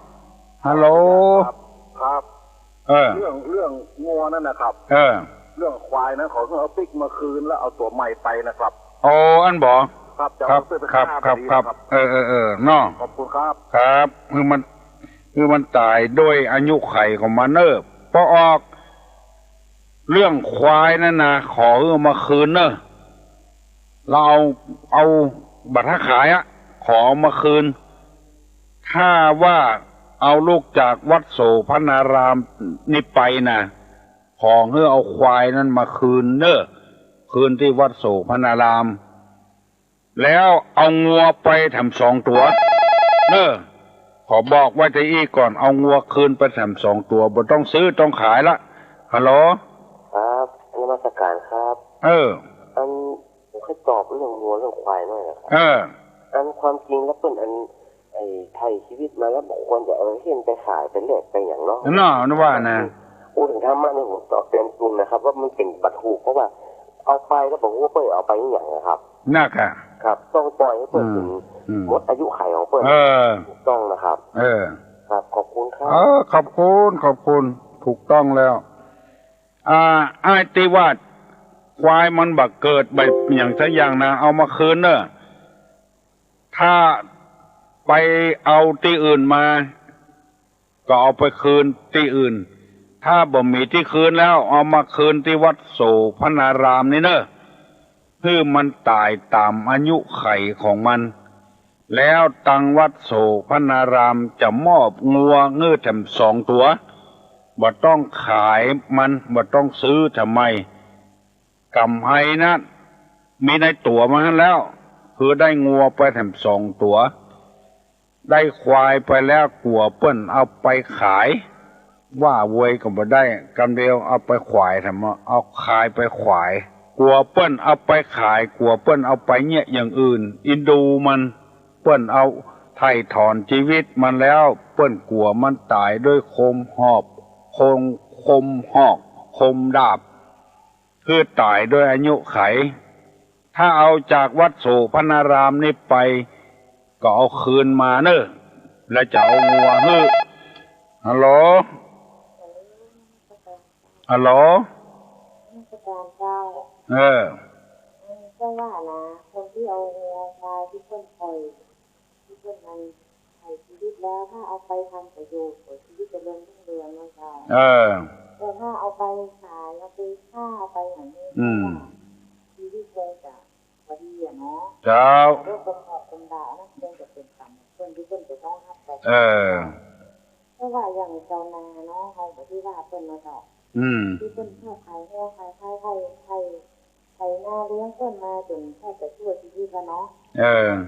Speaker 1: ำฮัลโหล
Speaker 2: ครับเรื่องงัวนั่นนะครับเรื่องควายนั้นขอเอาปิ๊กมาคืนแล้วเอาตัวใหม่ไปนะครับ
Speaker 1: อันบอก
Speaker 2: ครับ
Speaker 1: น้อง
Speaker 2: ขอบคุณครับ
Speaker 1: ครับคือมันตายด้วยอายุไขของมันพอออกเรื่องควายนั่นนะขอเอามาคืนเราเอาบัตรขายขอมาคืนถ้าว่าเอาลูกจากวัดโสพนารามนี่ไปนะขอให้เอาควายนั้นมาคืนคืนที่วัดโสพนารามแล้วเอางัวไปทำ2 ตัวขอบอกไว้ที่อีก่อนเอางัวคืนไปทำ2 ตัวบ่ต้องซื้อต้องขายละฮัลโหล
Speaker 2: ครับนมัสการครับผมเคยตอบเรื่องงัวเรื่องควายหน่อยนะครับความจริงแล้วเป็นไทยชีวิตมาแล้วบอกควรจะเอาเห็นไปขายไปแลกไปอย่างเนาะ
Speaker 1: นึกว่านะ
Speaker 2: ถึงธรรมะเนี่ยผมตอบเต็มตุนนะครับว่ามันเป็นบัตรถูกเพราะว่าเอาไปแล้วบอกว่าเปิดเอาไปอย่างนะครับ
Speaker 1: น่าค่ะ
Speaker 2: ครับต้องปล่อยให้เปิดถึงหมดอายุไขของเปิดถูกต้องนะครับครับขอบคุณครับ
Speaker 1: ขอบคุณถูกต้องแล้วไอ้ที่ว่าควายมันบักเกิดไปอย่างสักอย่างนะเอามาคืนถ้าไปเอาที่อื่นมาก็เอาไปคืนที่อื่นถ้าบ่มีที่คืนแล้วเอามาคืนที่วัดโสพนารามนี่เพื่อมันตายตามอายุไขของมันแล้วตังวัดโสพนารามจะมอบงัวเงื้อแถม2 ตัวบ่ต้องขายมันบ่ต้องซื้อทำไมกำไห้นะมีในตัวมาแล้วคือได้งัวไปแถม2 ตัวได้ควายไปแล้วกลัวเปิ้นเอาไปขายว่าเวยก็บ่ได้กำเดียวเอาไปขายทำเอาขายไปขายกลัวเปิ้นเอาไปขายกลัวเปิ้นเอาไปเนี่ยอย่างอื่นอินดูมันเปิ้นเอา ไถ่ถอนชีวิตมันแล้วเปิ้นกลัวมันตายด้วยคมหอกคมดาบคือตายด้วยอายุไขถ้าเอาจากวัดโสพนารามนี่ไปก็เอาคืนมาเนอะแล้วจะเอางัวฮื้อฮัลโหลฮัลโหล
Speaker 5: ก็ว่านะคนที่เอางัวควายที่เพิ่นปล่อยที่เพิ่นมันไถ่ชีวิตแล้วถ้าเอาไปทำประโยชน์ชีวิตจะเริ่มรุ่งเรืองนะจ๊ะแต่ถ้าเอาไปขายเอาไปฆ่าเอาไปอย่างนี้ชีวิตคงจะพอดีอะเนาะเจ้าเรื่องคนหอกคนด่านะคงจะเป็นกรรมเพิ่นที่เพิ่นจะต้องรับแต่เพราะว่าอย่างชาวนาเนาะเขาแบบที่ว่าเพิ่นมาเนาะที่เพิ่นเข้าขายหัวขายไข่หน้าเลี้ยงเพิ่นมาจนแทบจะชั่วชีวิตแล้วเนาะ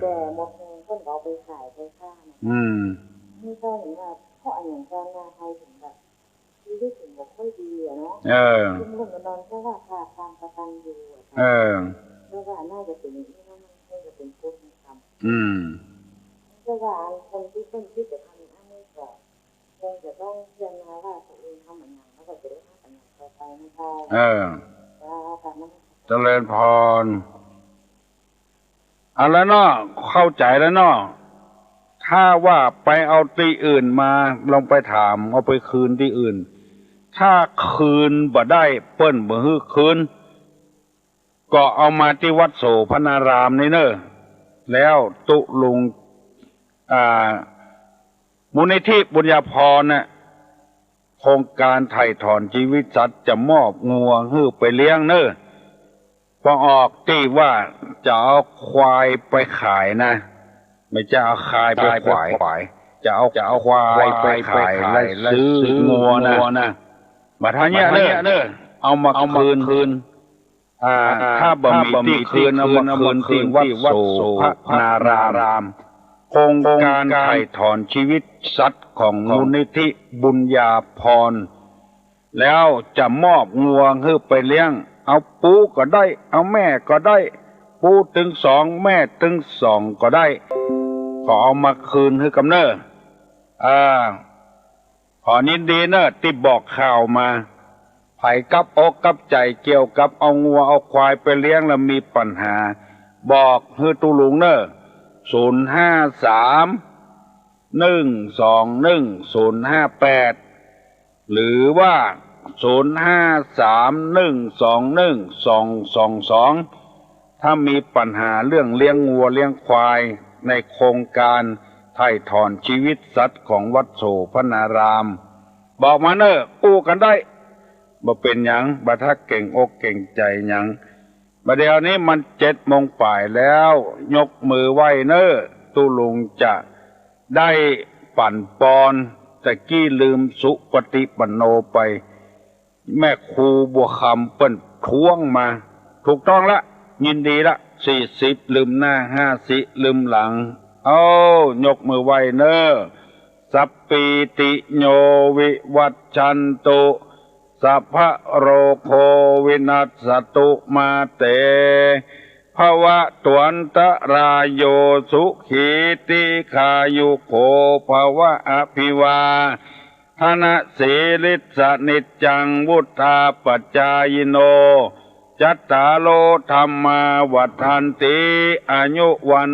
Speaker 5: แต่หมดเงินเพิ่นเอาไปขายไปฆ่านี่ก็เห็นว่าเพราะอันอย่างชาวนาไทยถึงแบบชีวิตถึงแบบค่อยดีอะเนาะซึ่งเรื่องมันนอนเพราะว่าขาดความกตัญญูเพราะว่าน่าจะเป็นที่นั่นน่าจะเป็นคนทำเพราะว่าคนที่เพิ่นที่จะทำอันนี้ก็คงจะต้องเรียนรู้ว่าตัวเองทำอย่างแล้วก็จะได้ทำอย่างต่อไปนะคะ
Speaker 1: เจริญพรเอาแล้วเนาะเข้าใจแล้วเนาะถ้าว่าไปเอาที่อื่นมาลองไปถามเอาไปคืนที่อื่นถ้าคืนบ่ได้เปิ้นบ่ฮื้อคืนก็เอามาที่วัดโสพนารามนี่เนอะแล้วตุลุงมูลนิธิบุญญาภรณ์น่ะโครงการไถ่ถอนชีวิตสัตว์จะมอบงัวฮื้อไปเลี้ยงเนอะพอออกที่ว่าจะเอาควายไปขายนะไม่จะเอาควายไปขายจะเอาควายไปขายแล้วซื้องัวนะมาทางเนี้ยเนอะเอามาคืนถ้าบ่มีที่คืนเอามาคืนที่วัดโสพนารามโครงการไถ่ถอนชีวิตสัตว์ของมูลนิธิบุญญาภรณ์แล้วจะมอบงัวให้ไปเลี้ยงเอาปูก็ได้เอาแม่ก็ได้ปูถึง2แม่ถึง2ก็ได้ก็เอามาคืนให้กับเนอขอนินดีเนอที่บอกข่าวมาไผกับอกกับใจเกี่ยวกับเอางัวเอาควายไปเลี้ยงแล้วมีปัญหาบอกให้ตุลุงเนอ053-121-058หรือว่า053-121-2222ถ้ามีปัญหาเรื่องเลี้ยงงัวเลี้ยงควายในโครงการไถ่ถอนชีวิตสัตว์ของวัดโสพนารามบอกมาเนอะกู้กันได้บ่เป็นหยังบ่ถ้าเก่งอกเก่งใจหยังบัดเดี๋ยวนี้มัน7 โมงป่ายแล้วยกมือไหว้เนอะตุลุงจะได้ปั่นปอนแต่กี้ลืมสุปฏิปันโนไปแม่ครูบัวคำเปิ้นท้วงมาถูกต้องละยินดีละ40ลืมหน้า50ลืมหลังยกมือไหว้เนอะสัพปิติโยวิวัชชันตุสัพพะโรโควินัสสตุมาเตภวะตวันตรายโยสุขีติขายุโกภวะอภิวาทนะสีลิสนิจจังวุธาปัจจายโนจัตตาโลธรรมาวัฏันติอายุวัน